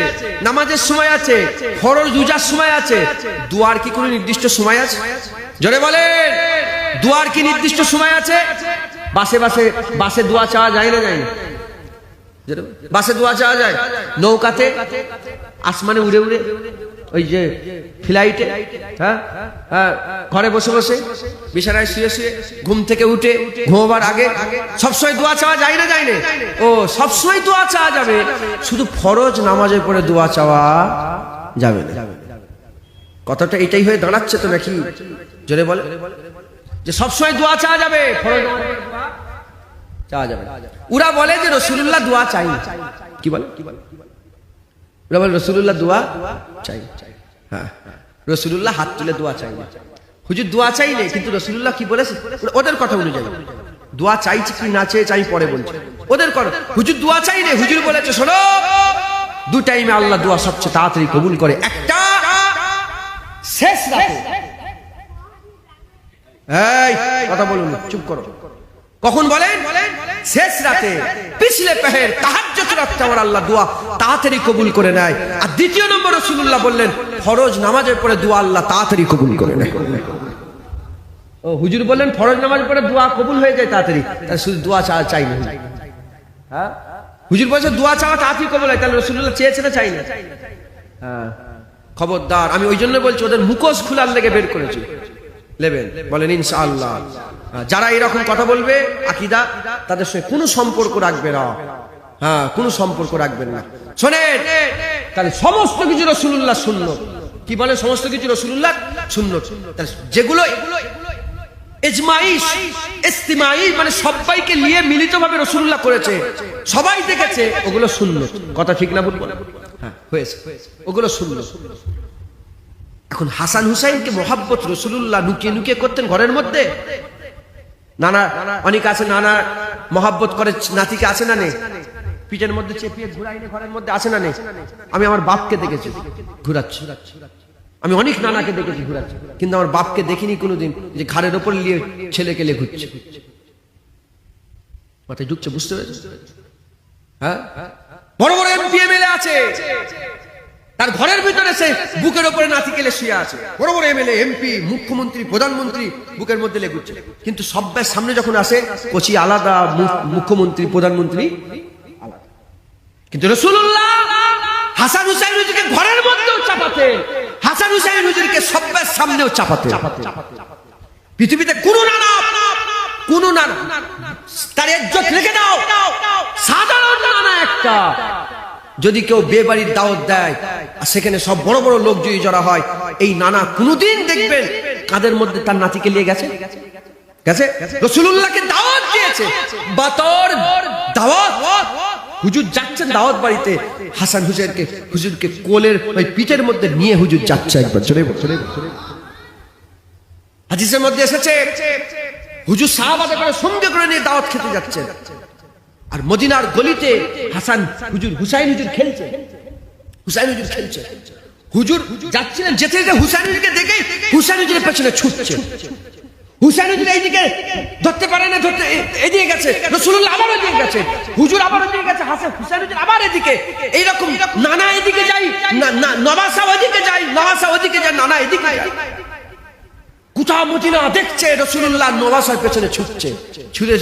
নামাজের সময় আছে, ফরজ রোজার সময় আছে। দুয়ার কি কোনো নির্দিষ্ট সময় আছে? জোরে বলেন, দুয়ার কি নির্দিষ্ট সময় আছে? বাসে দোয়া চাওয়া যায় না যায় না? বাসে দোয়া চাওয়া যায়, নৌকাতে, আসমানে উড়ে উড়ে, ওই যে ফ্লাইটে, হ্যাঁ হ্যাঁ, ঘরে বসে বসে, বিছানায় শুয়ে শুয়ে, ঘুম থেকে উঠে, ঘুমাবার আগে সবসময় দোয়া চাওয়া যায় না যায় না? ও, সবসময় দোয়া চাওয়া যাবে, শুধু ফরজ নামাজের পরে দোয়া চাওয়া যাবে না। কথাটা এটাই হয়ে দাঁড়াচ্ছে তো নাকি? জোরে বলে যে সবসময় দোয়া চাওয়া যাবে, ফরজ নামাজের পরে দোয়া চাওয়া যাবে। ওরা বলে যে রাসূলুল্লাহ দোয়া চাই। কি বলে? ওরা বলে রাসূলুল্লাহ দোয়া চাই। হ্যাঁ, রাসূলুল্লাহ হাত তুলে দোয়া চাই না। হুজুর দোয়া চাইলে, কিন্তু রাসূলুল্লাহ কি বলেছে? ওদের কথা অনুযায়ী দোয়া চাইছে কি না চেয়েছে আমি পরে বলছি। ওদের কথা, হুজুর দোয়া চাইলে, হুজুর বলেছে শোনো, 2 টাইমে আল্লাহ দোয়া সবচেয়ে তাড়াতাড়ি কবুল করে। একটা শেষ রাতে, এই কথা বলুন, চুপ করো। কখন বলেন? শেষ রাতে, পিছলে পেহের, তাহাজ্জুদ রাতে আমার আল্লাহ দোয়া তাড়াতাড়ি কবুল করে নেয়। আর দ্বিতীয় নম্বর রাসূলুল্লাহ বললেন ফরজ নামাজের পরে দোয়া আল্লাহ তাড়াতাড়ি কবুল করে নেয়। ও, হুজুর বললেন ফরজ নামাজের পরে দোয়া কবুল হয়ে যায় তাড়াতাড়ি, তাহলে শুধু দোয়া চাই না? হ্যাঁ, হুজুর বলছে দোয়া চাওয়া তাড়াতাড়ি কবুল হয়, তাহলে রাসূলুল্লাহ চেয়েছে না চাই না? হ্যাঁ, খবরদার, আমি ওই জন্য বলছি ওদের মুখোশ খোলার লেগে বের করেছি। লেবেন, বলেন ইনশাআল্লাহ। যারা এরকম কথা বলবে আকীদা, তাদের সঙ্গে কোনো সম্পর্ক রাখবে না। হ্যাঁ, কোনো সম্পর্ক রাখবেন না। শোনেন, তাহলে সমস্ত কিছু রাসূলুল্লাহ সুন্নত। কি বলে? সমস্ত কিছু রাসূলুল্লাহ সুন্নত। তাহলে যেগুলো ইজমাই, ইস্তিমাই, মানে সবাইকে নিয়ে মিলিতভাবে রাসূলুল্লাহ করেছে, সবাই দেখেছে, ওগুলো সুন্নত। কথা ঠিক না বলবো? হ্যাঁ, হয়েছে, ওগুলো সুন্নত। এখন হাসান হুসাইনকে মহাব্বত রাসূলুল্লাহ লুকিয়ে লুকিয়ে করতেন ঘরের মধ্যে। নানা, অনেক আছে নানা মহাব্বত করে নাতিকে, আছে না নেই? পিঠের মধ্যে চেপিয়ে ঘুরাইনে ঘরের মধ্যে, আছে না নেই? আমি আমার বাপকে দেখেছি ঘুরাচ্ছি, আমি অনেক নানাকে দেখেছি ঘুরাচ্ছি, কিন্তু আমার বাপকে দেখিনি কোনোদিন যে ঘাড়ের ওপর নিয়ে ছেলেকে লে ঘুরছে। মাথায় ঢুকছে, বুঝতে পেরেছ? হ্যাঁ, বড় বড় এমপি এমএলএ আছে, তার ঘরের ভিতরে সে বুকের উপরে নাতি কেলে শুয়ে আছে। বড় বড় এমএলএ, এমপি, মুখ্যমন্ত্রী, প্রধানমন্ত্রী বুকের মধ্যে লেগুচ্ছে, কিন্তু সবার সামনে যখন আসে কোচি আলাদা, মুখ্যমন্ত্রী, প্রধানমন্ত্রী আলাদা। কিন্তু রাসূলুল্লাহ হাসান হুসাইন হুজুরকে ঘরের মধ্যেও চাপাতেন, হাসান হুসাইন হুজুরকে সবার সামনেও চাপাতেন। পৃথিবীতে কোন নানা তার ইজ্জত রেখে দাও, সাধারণ নানা একটা যদি কেউ বিয়ে বাড়ির দাওয়াত দেয় আর সেখানে সব বড় বড় লোক যদি জড়া হয়, এই নানা কোনদিন দেখবেন কাদের মধ্যে তার নাতিকে নিয়ে গেছে গেছে রাসূলুল্লাহকে দাওয়াত দিয়েছে, বাতর দাওয়াত। হুজুর যাচ্ছেন দাওয়াত বাড়িতে, হাসান হুজুরকে কোলের ওই পিঠের মধ্যে নিয়ে হুজুর যাচ্ছে। একবার চলে হাদিসের মধ্যে এসেছে হুজুর সাহাবাদের করে সঙ্গে করে নিয়ে দাওয়াত খেতে যাচ্ছেন, আর মদিনার গলিতে হুসাইন হুজুর খেলছে। হুজুর যাচ্ছিলেন, যেতে যেতে হুসাইন হুজুরকে দেখে হুসাইন হুজুরের পেছনে ছুটছে। হুসাইন হুজুর এইদিকে ধরতে পারে না, ধরতে এদিকে গেছে, রাসূলুল্লাহ আবার ওদিকে গেছে, হুজুর আবার ওদিকে গেছে, হুসাইন হুজুর আবার এদিকে, এইরকম নানা এদিকে যাই, নবাসা ওদিকে যাই, নানা এদিকে যায়। গোটা মদিনা দেখছে রাসূলুল্লাহ নবাসার পেছনে ছুটছে, ছুটে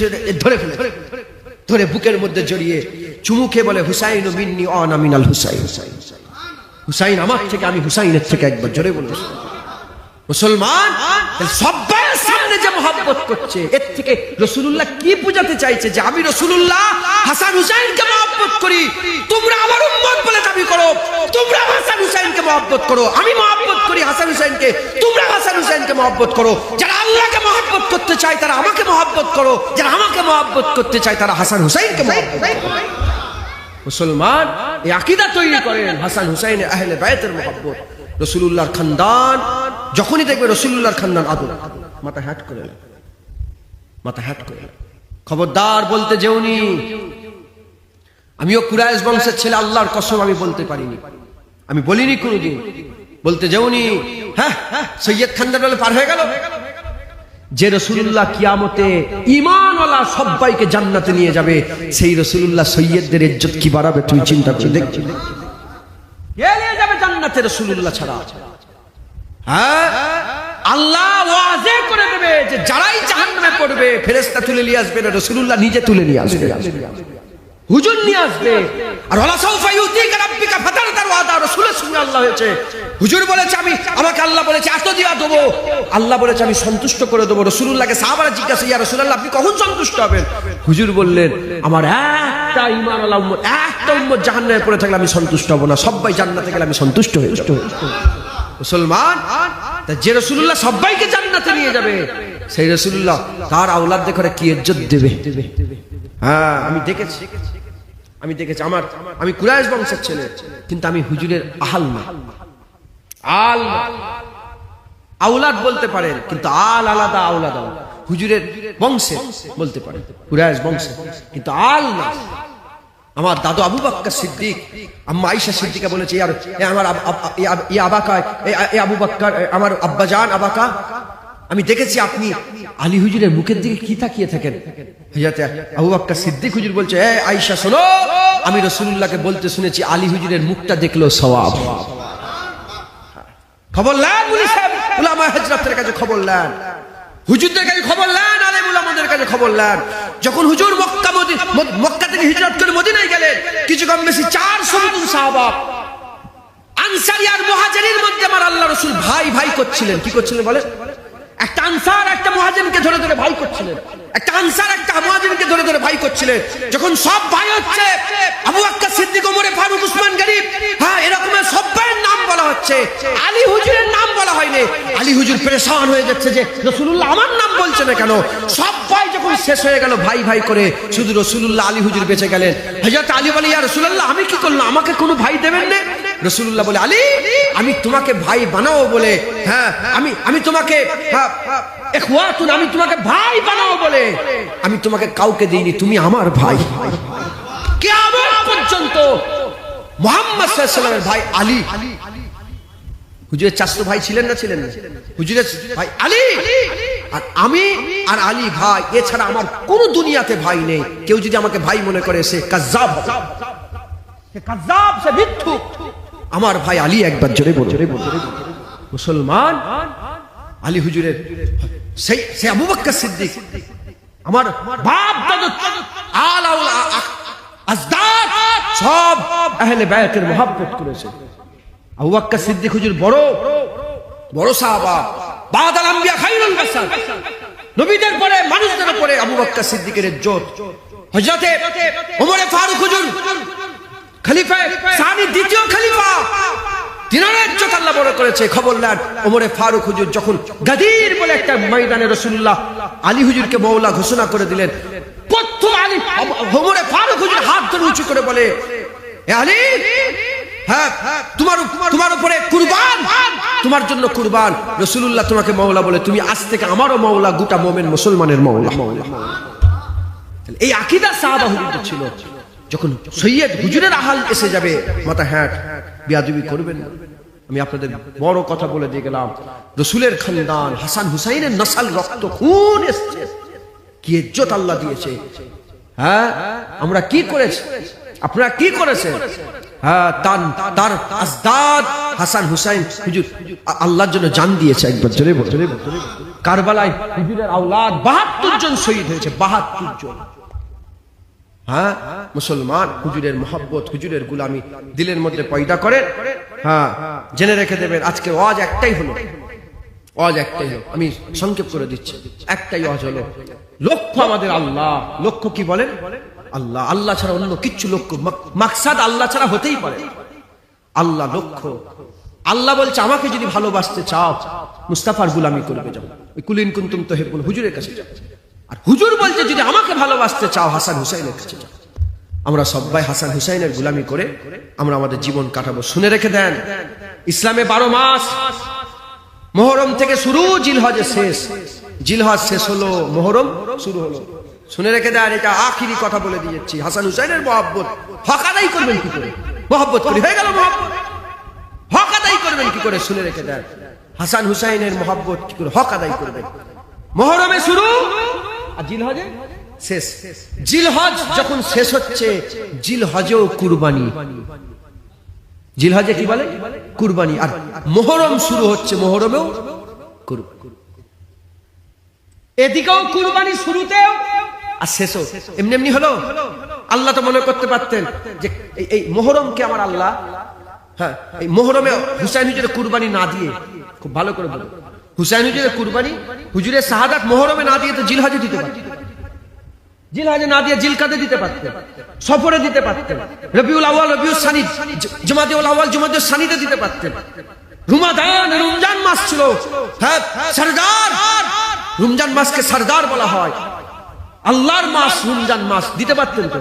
ধরে বুকের মধ্যে জড়িয়ে চুমু খেয়ে বলে, হুসাইন মিন্নি আনা মিনাল হুসাইন। হুসাইন আমার থেকে, আমি হুসাইনের থেকে। একবার জোরে বলুন মুসলমান। সবাই সামনে যে মহব্বত করছে, এর থেকে রাসূলুল্লাহ কি বোঝাতে চাইছে? যে আমি রাসূলুল্লাহ হাসান হুসাইনকে মহব্বত করি, তোমরা আমার উম্মত বলে দাবি করো, তোমরা হাসান হুসাইনকে মহব্বত করো, আমি মহব্বত করি হাসান হুসাইনকে, তোমরা হাসান হুসাইনকে মহব্বত করো। যারা আল্লাহকে মহব্বত করতে চায় তারা আমাকে মহব্বত করো, যারা আমাকে মহব্বত করতে চায় তারা হাসান হুসাইনকে মহব্বত করো। মুসলমান এই আকীদা তৈরি করেন, হাসান হুসাইন আহলে বাইতের মহব্বত। রাসূলুল্লাহর খানদান, যখনই দেখবে রাসূলুল্লাহর খানদান আদর, মাথা হ্যাট করে, খবরদার বলতে যেওনি আমিও কুরাইশ বংশের ছেলে, আল্লাহর কসম আমি বলতে পারিনি, আমি বলিনি কোনোদিন, বলতে যেওনি। হ্যাঁ, সৈয়দ খানদান বলে পার হয়ে গেল যে রাসূলুল্লাহ কিয়ামতে ঈমানওয়ালা সবাইকে জান্নাতে নিয়ে যাবে, সেই রাসূলুল্লাহ সৈয়দদের ইজ্জত কি বাড়াবে তুই চিন্তা করে দেখ। এলিয়ে যাবে জান্নাতে রাসূলুল্লাহ ছাড়া। হ্যাঁ, আল্লাহ ওয়াজে করে দেবে যে যারাই জাহান্নামে পড়বে ফেরেশতা তুলে নিয়ে আসবে না, রাসূলুল্লাহ নিজে তুলে নিয়ে আসবে, হুজুর নিয়ে আসবে। আর ওয়ালা সাউফা ইউতিকা রাব্বিকা ফাতারদার ওয়াদা, রাসূলের সঙ্গে আল্লাহ হয়েছে। হুজুর বলেছে আমাকে আল্লাহ বলেছে এত দিয়া দেবো, আল্লাহ বলেছে আমি সন্তুষ্ট করে দেবো। রাসূলুল্লাহকে সাহাবারা জিজ্ঞাসা, ইয়া রাসূলুল্লাহ আপনি কখন সন্তুষ্ট হবেন? হুজুর বললেন আমার একটা ঈমানওয়ালা উম্মত, একটা উম্মত জাহান্নামে পড়ে থাকলে আমি সন্তুষ্ট হব না, সবাই জান্নাতে গেলে আমি সন্তুষ্ট হয়ে যাব। মুসলমান, যে রাসূলুল্লাহ সবাইকে জান্নাতে নিয়ে যাবে, সেই রাসূলুল্লাহ তার আওলাদদের করে কি ইজ্জত দেবে। হ্যাঁ, আমি দেখেছি, আমি কুরাইশ বংশের ছেলে, কিন্তু আমি হুজুরের আহাল না, আওলাদ বলতে পারেন, কিন্তু আলাদা আওলাদ আলাদা। হুজুরের বংশে বলতে পারেন, কুরাইশ বংশে, কিন্তু আল না। আমার দাদু আবু বকর সিদ্দিক, আম্মা আয়েশা সিদ্দিকা বলেছে, আমার আবাকা আবু বকর, আমার আব্বাজান আবাকা, আমি দেখেছি আপনি আলী হুজুরের মুখের দিকে কি তাকিয়ে থাকেন। হযরত আবু বকর সিদ্দিক হুজুর বলছে, আয়েশা শোনো, আমি রাসূলুল্লাহকে বলতে শুনেছি আলী হুজুরের মুখটা দেখলেও সওয়াব। খবর নেন মুনি সাহেব, উলামা হযরতের কাছে খবর নেন, হুজুরদের কাছে খবর নেন, আলেম উলামাদের কাছে খবর নেন। যখন হুজুর মক্কা থেকে হিজরত করে মদিনায় গেলেন, কিছু কম বেশি 400 সাহাবা আনসারী আর মুহাজিরের মধ্যে আমার আল্লাহ রাসূল ভাই করছিলেন। কি করছিলেন বলে? একটা আনসার একটা মুহাজিরকে ধরে ধরে ভাই করছিলেন, একটা আনসার একটা মুহাজিরকে ধরে ধরে ভাই করছিলেন। যখন সব ভাই হচ্ছে, আবু বকর সিদ্দিক, ওমর ফারুক, উসমান গনি, হ্যাঁ এরকম সবাই নাম বলা হচ্ছে, আলী হুজুরের নাম বলা হয়নি। আলী হুজুর পেরেশান হয়ে যাচ্ছে যে রাসূলুল্লাহ আমার নাম বলছে না কেন। সব ভাই যখন শেষ হয়ে গেল ভাই করে, শুধু রাসূলুল্লাহ আলী হুজুর বেঁচে গেলেন। হযরত আলী বলে, ইয়া রাসূলুল্লাহ আমি কি করলাম, আমাকে কোনো ভাই দেবেন না? রাসূলুল্লাহ বলে, আলী আমি তোমাকে ভাই বানাও বলে, হ্যাঁ আমি তোমাকে ইখওয়াতুন, আমি তোমাকে ভাই বানাও বলে আমি তোমাকে কাউকে দিইনি, তুমি আমার ভাই। কিয়ামত পর্যন্ত মুহাম্মদ সাল্লাল্লাহু আলাইহি ওয়াসাল্লামের ভাই আলী। হুজুরের চাচতো ভাই ছিলেন না? হুজুরের ভাই আলী, আর আমি আর আলী ভাই, এছাড়া আমার কোন দুনিয়াতে ভাই নেই। কেউ যদি আমাকে ভাই মনে করে সে কাযযাব, সে মিথ্যুক। আমার ভাই আলী, একবার জোরে বলো মুসলমান। আলী হুজুরের সে আবু বকর সিদ্দিক, আমার বাপ দাদু আজদাদ সব আহলে বায়তের মহব্বত করেছে। আবু বকর সিদ্দিক হুজুর বড় সাহাবা, বাদাল আম্বিয়া খায়রুল বাশার, নবীদের পরে মানুষদের পরে আবু বকর সিদ্দিকের ইজ্জত। হযরতে ওমর ফারুক হুজুর খলিফা সানি দ্বিতীয় খলিফা, তিনারের চোখ আল্লাহ বড় করেছে। খবর নেন ওমরে ফারুক হুজুর যখন গাদির বলে একটা ময়দানে রাসূলুল্লাহ আলী হুজুরকে মওলা ঘোষণা করে দিলেন, প্রথম আলী ওমরে ফারুক হুজুর হাত ধরে উঁচু করে বলে, এ আলী, হ্যাঁ তোমার উপরে কুরবান, তোমার জন্য কুরবান। রাসূলুল্লাহ তোমাকে মওলা বলে, তুমি আজ থেকে আমারও মওলা, গোটা মুমিন মুসলমানের মওলা। এই আকীদা সাহাবা হুজুরদের ছিল। যখন সৈয়দ হুজুরের আহাল এসে যাবে, মাথা হ্যাট, বিয়াদবি করবেন না। আমি আপনাদের বড় কথা বলে দিয়ে গেলাম, রাসূলের খানদান হাসান হুসাইনের নসল, রক্ত খুন এসেছে, কি ইজ্জত আল্লাহ দিয়েছে। হ্যাঁ, আমরা কি করেছি, আপনারা কি করেছেন? হ্যাঁ, তার আজদাদ হাসান হুসাইন হুজুর আল্লাহর জন্য জান দিয়েছে। একবার জোরে বলে, কারবালায় হুজুরের আওলাদ 72 জন শহীদ হয়েছে, 72 জন। হ্যাঁ, মুসলমান হুজুরের মহব্বত, হুজুরের গুলামি দিলের মধ্যে পয়দা করেন। হ্যাঁ, জেনে রেখে দেবেন, আজকে ওয়াজ একটাই হলো, ওয়াজ একটাই হলো, আমি সংক্ষেপ করে দিচ্ছি। একটাই ওয়াজ হলো, লক্ষ্য আমাদের আল্লাহ। লক্ষ্য কি বলেন? আল্লাহ। আল্লাহ ছাড়া অন্য কিচ্ছু লক্ষ্য মাকসাদ আল্লাহ ছাড়া হতেই পারে। আল্লাহ লক্ষ্য। আল্লাহ বলছে, আমাকে যদি ভালোবাসতে চাও মুস্তাফার গুলামি করবে যাও, ওই কুলিন কুনতুম তুহিব্বুন হুজুরের কাছে যাও। আর হুজুর বলছে, যদি আমাকে ভালোবাসতে চাও হাসান হুসাইনের কাছে যাও। আমরা সবাই হাসান হুসাইনের গুলামি করে আমরা আমাদের জীবন কাটাবো। শুনে রেখে দেন, ইসলামে 12 মাস, মুহররম থেকে শুরু, জিলহজে শেষ। জিলহজ শেষ হলো, মুহররম শুরু হলো। শুনে রেখে দেন, এটা আখিরি কথা বলে দিয়েছি। হাসান হুসাইনের মহব্বত হক আদায় করবেন কি করে? মহব্বত করি হয়ে গেল মহব্বত, হক আদায় করবেন কি করে? শুনে রেখে দেন, হাসান হুসাইনের মহব্বত কি করে হক আদায় করবেন? মুহররমে শুরু আর জিলহজে শেষ। জিলহজ যখন শেষ হচ্ছে, জিলহজেও কুরবানি। জিলহজে কি বলে? কুরবানি। আর মুহররম শুরু হচ্ছে, মুহররমেও কুরবানি। এদিকেও কুরবানি শুরুতেও আর শেষও এমনি এমনি হলো। আল্লাহ তো মনে করতে পারতেন যে এই মুহররমকে আমার আল্লাহ, হ্যাঁ, এই মুহররমে হুসাইন হুজুরের কুরবানি না দিয়ে, খুব ভালো করে বলো, হুসাইন হুজুরের কুরবানি, হুজুরের শাহাদাত মুহররমে না দিয়ে তো জিলহজে দিতে পারতেন, জিলহজে না দিয়ে জিলকাদে দিতে পারতেন, সফরে দিতে পারতেন, রবিউল আউয়াল, রবিউল সানি, জুমাদিউল আউয়াল, জুমাদিউল সানিতে দিতে পারতেন। রমাদান, রমজান মাস ছিল, হ্যাঁ, সরদার, রমজান মাসকে সরদার বলা হয়, আল্লাহর মাস রমজান মাস, দিতে পারতেন তো।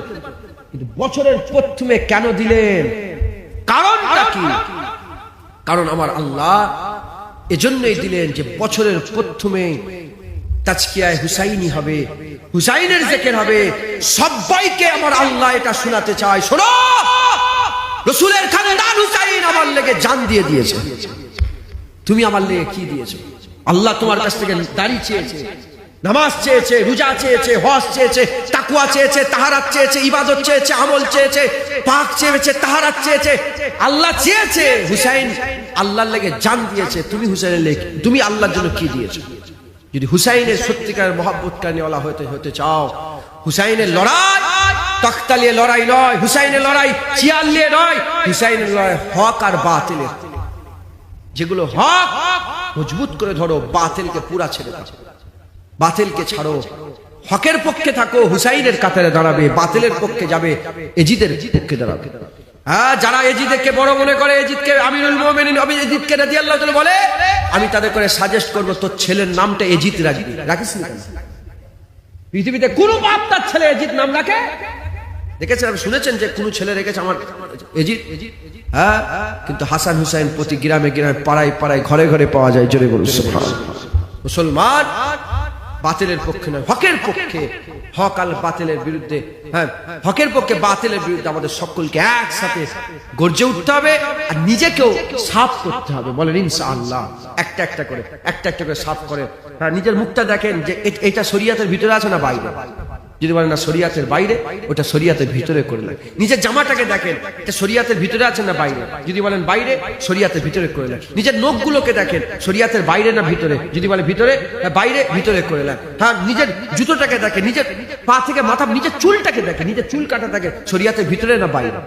কিন্তু বছরের প্রথমে কেন দিলেন? কারণটা কি? কারণ আমার আল্লাহ এজন্যই দিলেন যে বছরের প্রথমে তাজকিয়ায়ে হুসাইনি হবে, হুসাইনের জিকির হবে। সবাইকে আমার আল্লাহ এটা শোনাতে চায়, শোনো, রাসূলের খানদান হুসাইন আমার লেগে জান দিয়ে দিয়েছে। তুমি আমার লেগে কি দিয়েছো? আল্লাহ তোমার কাছ থেকে দাড়ি চেয়েছে, নামাজ চেয়েছে, রোজা চেয়েছে, হজ চেয়েছে, তাকওয়া চেয়েছে, তাহারাত চেয়েছে, ইবাদত চেয়েছে, আমল চেয়েছে, পাক চেয়েছে, তাহারাত চেয়েছে। আল্লাহ চেয়েছে, হুসাইন আল্লাহর লেগে জান দিয়েছে। তুমি হুসাইনের লেগে, তুমি আল্লাহর জন্য কি দিয়েছো? যদি হুসাইনের সত্যিকারের মহব্বত কানিওয়ালা হতে চাও, হুসাইনের লড়াই তখতালিয়ে লড়াই নয়, হুসাইনের লড়াই চিয়ার নিয়ে নয়, হুসাইনের লড়াই হক আর বাতিলের। যেগুলো হক মজবুত করে ধরো, বাতিলকে পুরা ছেড়ে দাও, বাতিলকে ছাড়ো, হকের পক্ষে থাকো, হুসাইনের কাতারে দাঁড়াবে, বাতিলের পক্ষে যাবে, এজিদের পক্ষে দাঁড়াবে। হ্যাঁ, যারা এজিদকে বড় মনে করে, এজিদকে আমিরুল মুমিনিন এজিদকে রাদিয়াল্লাহু তাআলা বলে, আমি তাদের করে সাজেস্ট করব, তোর ছেলের নামটা এজিদ রাখবি। রাখিস না? পৃথিবীতে কোন বাপ তার ছেলে এজিদ নাম রাখে? দেখেছেন, আপনি শুনেছেন যে কোন ছেলে রেখেছে আমার এজিদ? হ্যাঁ, কিন্তু হাসান হুসাইন প্রতি গ্রামে গ্রামে, পাড়ায় পাড়ায়, ঘরে ঘরে পাওয়া যায়। জোরে বলুন সুবহানাল্লাহ। মুসলমান বাতিলের পক্ষে নয়, হকের পক্ষে। হক আর বাতিলের বিরুদ্ধে, হ্যাঁ, হকের পক্ষে বাতিলের বিরুদ্ধে আমাদের সকলকে একসাথে গর্জে উঠতে হবে আর নিজেকেও সাফ করতে হবে। বলেন ইনশাআল্লাহ। একটা একটা করে সাফ করে। হ্যাঁ, নিজের মুখটা দেখেন যে এটা শরীয়তের ভিতরে আছে না বাইরে। যদি বলেন না শরীয়তের বাইরে, ওটা শরীয়তের ভিতরে করলেন। নিজের জামাটাকে দেখেন, এটা শরীয়তের ভিতরে আছে না বাইরে। যদি বলেন বাইরে, শরীয়তের ভিতরে করলেন। নিজের নখগুলোকে দেখেন, শরীয়তের বাইরে না ভিতরে। যদি বলে ভিতরে, বাইরে, ভিতরে করলেন। হ্যাঁ, নিজের জুতোটাকে দেখেন, নিজের পা থেকে মাথা, নিজের চুলটাকে দেখেন, নিজের চুল কাটা থাকে শরীয়তের ভিতরে না বাইরে।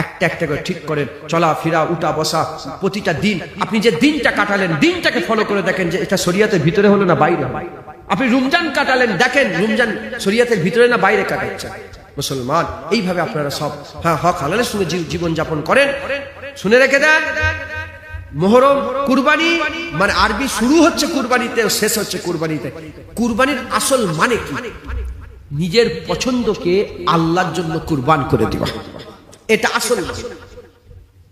একটা একটা করে ঠিক করেন, চলা ফিরা, উঠা বসা, প্রতিটা দিন আপনি যে দিনটা কাটালেন, দিনটাকে ফলো করে দেখেন যে এটা শরীয়তের ভিতরে হলো না বাইরে। আপনি রমজান কাটালেন, দেখেন রমজান শরীয়তের ভিতরে না বাইরে কাটাচ্ছেন। মুসলমান, এইভাবে আপনারা সব হক হালালের সঙ্গে জীবন যাপন করেন। শুনে রেখে দেন, মুহররম কুরবানি মানে আরবি শুরু হচ্ছে কুরবানিতে, শেষ হচ্ছে কুরবানিতে। কুরবানির আসল মানে কি? নিজের পছন্দকে আল্লাহর জন্য কুরবান করে দেওয়া, এটা আসল।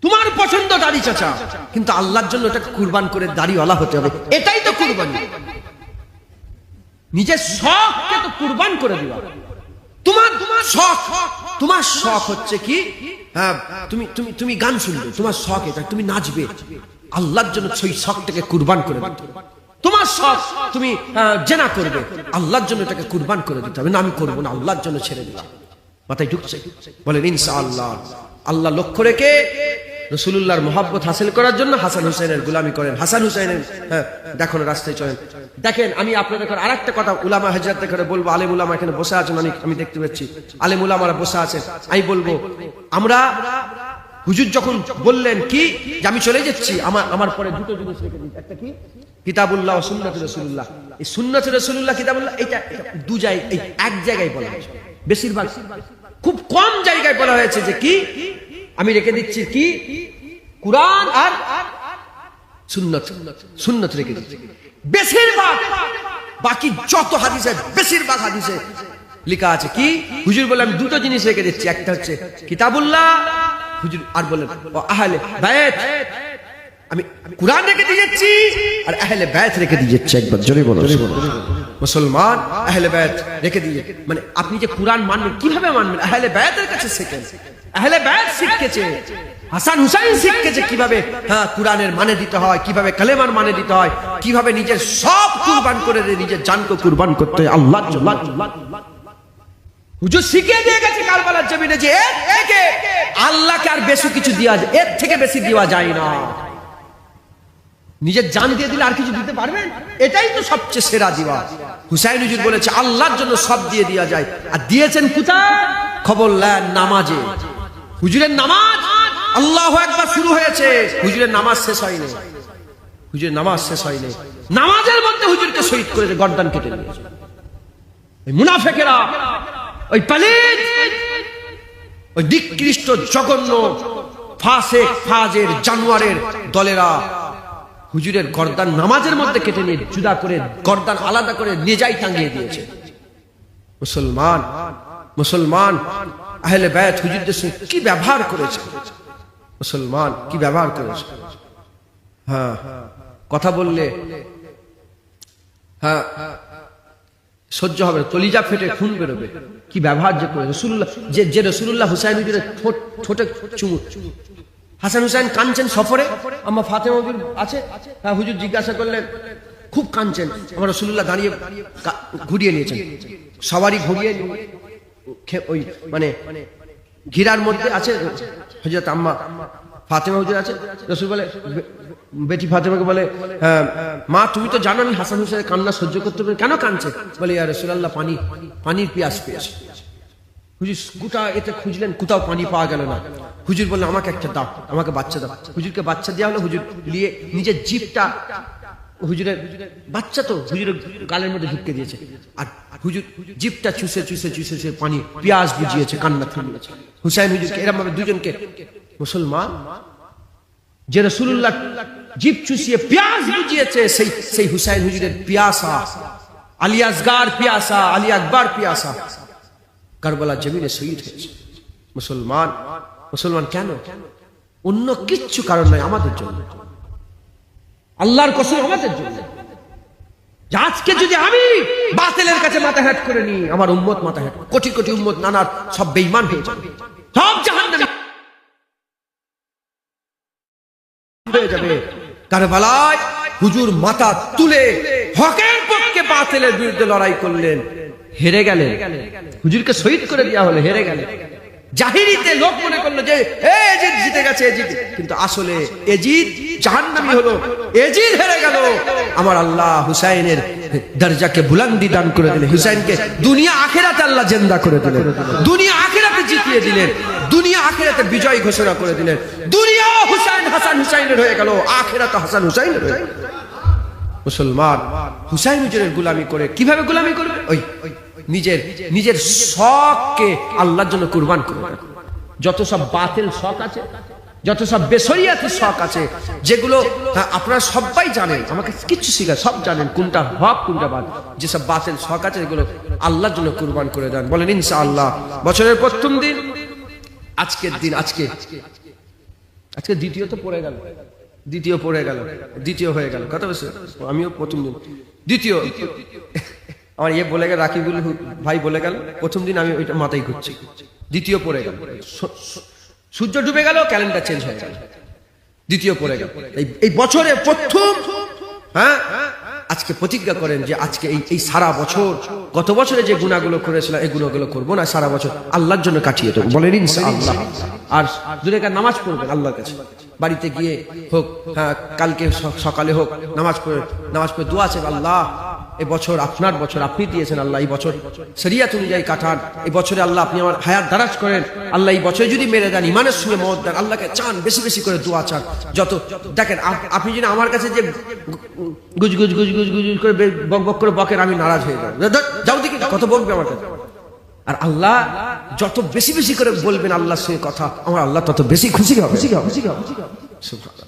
তোমার পছন্দ দাড়ি চাচা, কিন্তু আল্লাহর জন্য এটা কুরবান করে দাড়িওয়ালা হতে হবে, এটাই তো কুরবানি। নিজের শখকে তো কুরবান করে দেওয়া। তোমার শখ হচ্ছে কি? হ্যাঁ, তুমি গান শুনবে, তোমার শখ এটা, তুমি নাচবে, আল্লাহর জন্য সেই শখটাকে কুরবান করে দিতে হবে। তোমার শখ তুমি জেনা করবে, আল্লাহর জন্য এটাকে কুরবান করে দিতে হবে। না আমি করবো না, আল্লাহর জন্য ছেড়ে দিলাম। মাথায় ঢুকছে? বলেন ইনশাআল্লাহ। আল্লাহ লক্ষ্য রেখে রাসূলুল্লাহর মহব্বত হাসিল করার জন্য হাসান হুসাইনের গোলামি করেন। হাসান হুসাইনের দেখুন রাস্তায় চলেন। দেখেন, আমি আপনাদের আরেকটা কথা উলামা হযরতদের করে বলবো। আলেম উলামা এখানে বসে আছেন, আমি দেখতে পাচ্ছি আলেম উলামারা বসে আছেন। আমি বলবো, আমরা হুজুর যখন বললেন কি যে আমি চলে যাচ্ছি, আমার পরে দুটো জিনিস রেখে দিন। একটা কি? কিতাবুল্লাহ ও সুন্নাতুর রাসূলুল্লাহ। এই সুন্নাতুর রাসূলুল্লাহ কিতাবুল্লাহ এটা দু জায়গায়, এই এক জায়গায় বলা হয়েছে। বেশিরভাগ খুব কম জায়গায় বলা হয়েছে যে কি আমি রেখে দিচ্ছি কি কুরআন আর সুন্নাত রেখে দিচ্ছি। বেশিরভাগ বাকি যত হাদিসে, বেশিরভাগ হাদিসে লেখা আছে কি হুজুর বলে আমি দুটো জিনিস রেখে দিচ্ছি, একটা হচ্ছে কিতাবুল্লাহ হুজুর, আর বলেন আহলে বাইত, আমি কুরআন রেখে দিয়েছি আর আহলে বাইত রেখে দিয়েছি। একবার জোরে বলো মুসলমান, আহলে বাইত রেখে দিয়ে মানে আপনি যে কুরআন মানবেন কিভাবে মানবেন? আহলে বাইতের কাছে শিখেন। আহলে বাইত শিখেছে, হাসান হুসাইন শিখেছে কিভাবে কুরআনের মানে দিতে হয়, কিভাবে কালেমার মানে দিতে হয়, কিভাবে নিজের সব কুরবান করে দিয়ে নিজের জানকে কুরবান করতে হয় আল্লাহর জন্য। হুজুর শিখিয়ে দিয়ে গেছে কারবালার জমিনে যে আল্লাহকে আর বেশি কিছু দেওয়া যায়, এর থেকে বেশি দেওয়া যায় না। নিজের জান দিয়ে দিলে আর কিছু দিতে পারবেন? এটাই তো সবচেয়ে সেরা দিওয়া। হুসাইন হুজুর বলেছে আল্লাহর জন্য সব দিয়ে দেওয়া যায়। আর দিয়েছেন কোথায়? খবর নেন নামাজে। হুজুরের নামাজ আল্লাহু আকবার শুরু হয়েছে, হুজুরের নামাজ শেষ হয়নি। হুজুরের নামাজ শেষ হয়নি, নামাজের মধ্যে হুজুরকে শহীদ করেছে, গর্দান কেটে নিয়েছে। ওই মুনাফিকেরা, ওই পালিত, ওই নিকৃষ্ট জঘন্য ফাসিক ফাজের জানোয়ারের দলেরা হুজুরের গর্দান নামাজের মধ্যে কেটে নিয়ে জুদা করে গর্দান আলাদা করে নেজাই টাঙিয়ে দিয়েছে। মুসলমান আহলে বাইত হুজুরদের সঙ্গে কি ব্যবহার করেছে, মুসলমান কি ব্যবহার করেছে। কথা বললে সহ্য হবে, কলিজা ফেটে খুন বেরোবে। কি ব্যবহার যে করে রাসূলুল্লাহ, যে রাসূলুল্লাহ হুসাইন হুজুরের ঠোঁটে চুমু। হাসান হুসাইন কাঁদছেন সফরে, আম্মা ফাতেমা হুজুর আছে, হুজুর জিজ্ঞাসা করলেন, খুব কাঁদছেন। আমার রাসূলুল্লাহ দাঁড়িয়ে ঘুরিয়ে নিয়েছেন, সবারই ঘুরিয়ে ওই মানে ঘিরার মধ্যে আছে হযরত আম্মা ফাতেমা হুজুর আছে। রাসূল বলে, বেটি ফাতেমাকে বলে, মা তুমি তো জানো আমি হাসান হুসাইনের কান্না সহ্য করতে পারি, কেন কাঁদছে? বলে ইয়া রাসূলুল্লাহ পানির পিয়াস পেয়েছে। হুজুর গোটা এতে খুঁজলেন, কোথাও পানি পাওয়া গেল না। হুজুর বললেন আমাকে একটা দাও, আমাকে বাচ্চা দাও। হুজুরকে বাচ্চা দেওয়া হলো। হুজুর নিয়ে নিজের জিভটা, হুজুরের বাচ্চা তো হুজুরের গালের মধ্যে ঢুকে দিয়েছে, আর হুজুর জিভটা চুষে চুষে চুষে চুষে পানি পিয়াস বুঝিয়েছে, কান্না থামিয়েছে। হুসাইন হুজুরকে এরকম ভাবে দুজনকে, মুসলমান যে রাসূলুল্লাহ জিভ চুষিয়ে পিয়াস বুঝিয়েছে, সেই হুসাইন হুজুরের পিয়াসা, আলী আসগার পিয়াসা, আলী আকবর পিয়াসা কারবালার জমিনে শহীদ হয়েছে। মুসলমান কেন? অন্য কিচ্ছু কারণ নয়, আমাদের জন্য, আল্লাহর কসম আমাদের জন্য। আজকে যদি আমি বাতিলের কাছে মাথা হেট করে নি, আমার উম্মত মাথা হেট, কোটি কোটি উম্মত নানার সব বেঈমান হয়ে যাবে, সব জাহান্নামী হয়ে যাবে। কারবালায় হুজুর মাথা তুলে হকের পক্ষে বাতিলের বিরুদ্ধে লড়াই করলেন, হেরে গেলেন। হুজুরকে শহীদ করে দেওয়া হলো, হেরে গেলেন। জাহিরিতে লোক মনে করলো যে এজিদ জিতে গেছে, এজিদ, কিন্তু আসলে এজিদ জাহান্নামী হলো, এজিদ হেরে গেল। আমার আল্লাহ হুসাইনের দরজাকে বুলন্দি দান করে দিলেন, হুসাইনকে দুনিয়া আখিরাতে আল্লাহ জিন্দা করে দিলেন, দুনিয়া আখিরাতে জিতিয়ে দিলেন, দুনিয়া আখিরাতে বিজয় ঘোষণা করে দিলেন। দুনিয়া হুসাইন হাসান হুসাইনের হয়ে গেল, আখিরাতে হাসান হুসাইনের হয়ে গেল। মুসলমান হুসাইন হুজুরের গোলামি করে কিভাবে গোলামি করবে? ওই নিজের নিজের শখকে আল্লাহর জন্য কুরবান করবে। যত সব বাতিল শখ আছে, যত সব বেশরিয়াতের শখ আছে, যেগুলো আপনারা সবাই জানেন, আমাকে কিচ্ছু শিখা সব জানেন কোনটা হক কোনটা বাদ, যেসব বাতিল শখ আছে এগুলো আল্লাহর জন্য কুরবান করে দেন। বলেন ইনশাআল্লাহ। বছরের প্রথম দিন আজকের দিন, আজকে দ্বিতীয় তো পড়ে গেল, দ্বিতীয় হয়ে গেল, কথা বলছে আমিও প্রথম দিন দ্বিতীয়, আমার বলে গেল, রাকিবুল ভাই বলে গেল প্রথম দিন, আমি ওইটা মাথায় ঘুরছি, দ্বিতীয় পড়ে গেল। সূর্য ডুবে গেল, ক্যালেন্ডার চেঞ্জ হয়ে গেল, দ্বিতীয় পড়ে গেল। এই বছরে প্রথম আজকে প্রতিজ্ঞা করেন যে আজকে এই সারা বছর, গত বছরে যে গুনাহগুলো করেছিলাম এই গুনাহগুলো করবো না, সারা বছর আল্লাহর জন্য কাটিয়ে দেবো। বলেন ইনশাআল্লাহ। আর দুটো নামাজ পড়বেন আল্লাহর কাছে, বাড়িতে গিয়ে হোক, কালকে সকালে হোক, নামাজ পড়ে দোয়া আছে, আল্লাহ এই বছর আপনার বছর, আপনি দিয়েছেন আল্লাহ, এই বছর শরিয়াত অনুযায়ী কাটান, এই বছরে আল্লাহ আপনি আমার হায়াত দারাজ করেন, আল্লাহ এই বছরে যদি মেরে দেন ইমানের সঙ্গে মত দেন, আল্লাহকে চান, বেশি বেশি করে দোয়া চান। যত দেখেন আপনি যদি আমার কাছে যে গুজ গুজ গুজ গুজ গুজ করে বক বক করে বকেন, আমি নারাজ হয়ে যাব, যাও দেখি কত বকবে আমার কাছে। আর আল্লাহ যত বেশি বেশি করে বলবেন আল্লাহর সঙ্গে কথা, আমার আল্লাহ তত বেশি খুশি হবে। সুবহানাল্লাহ।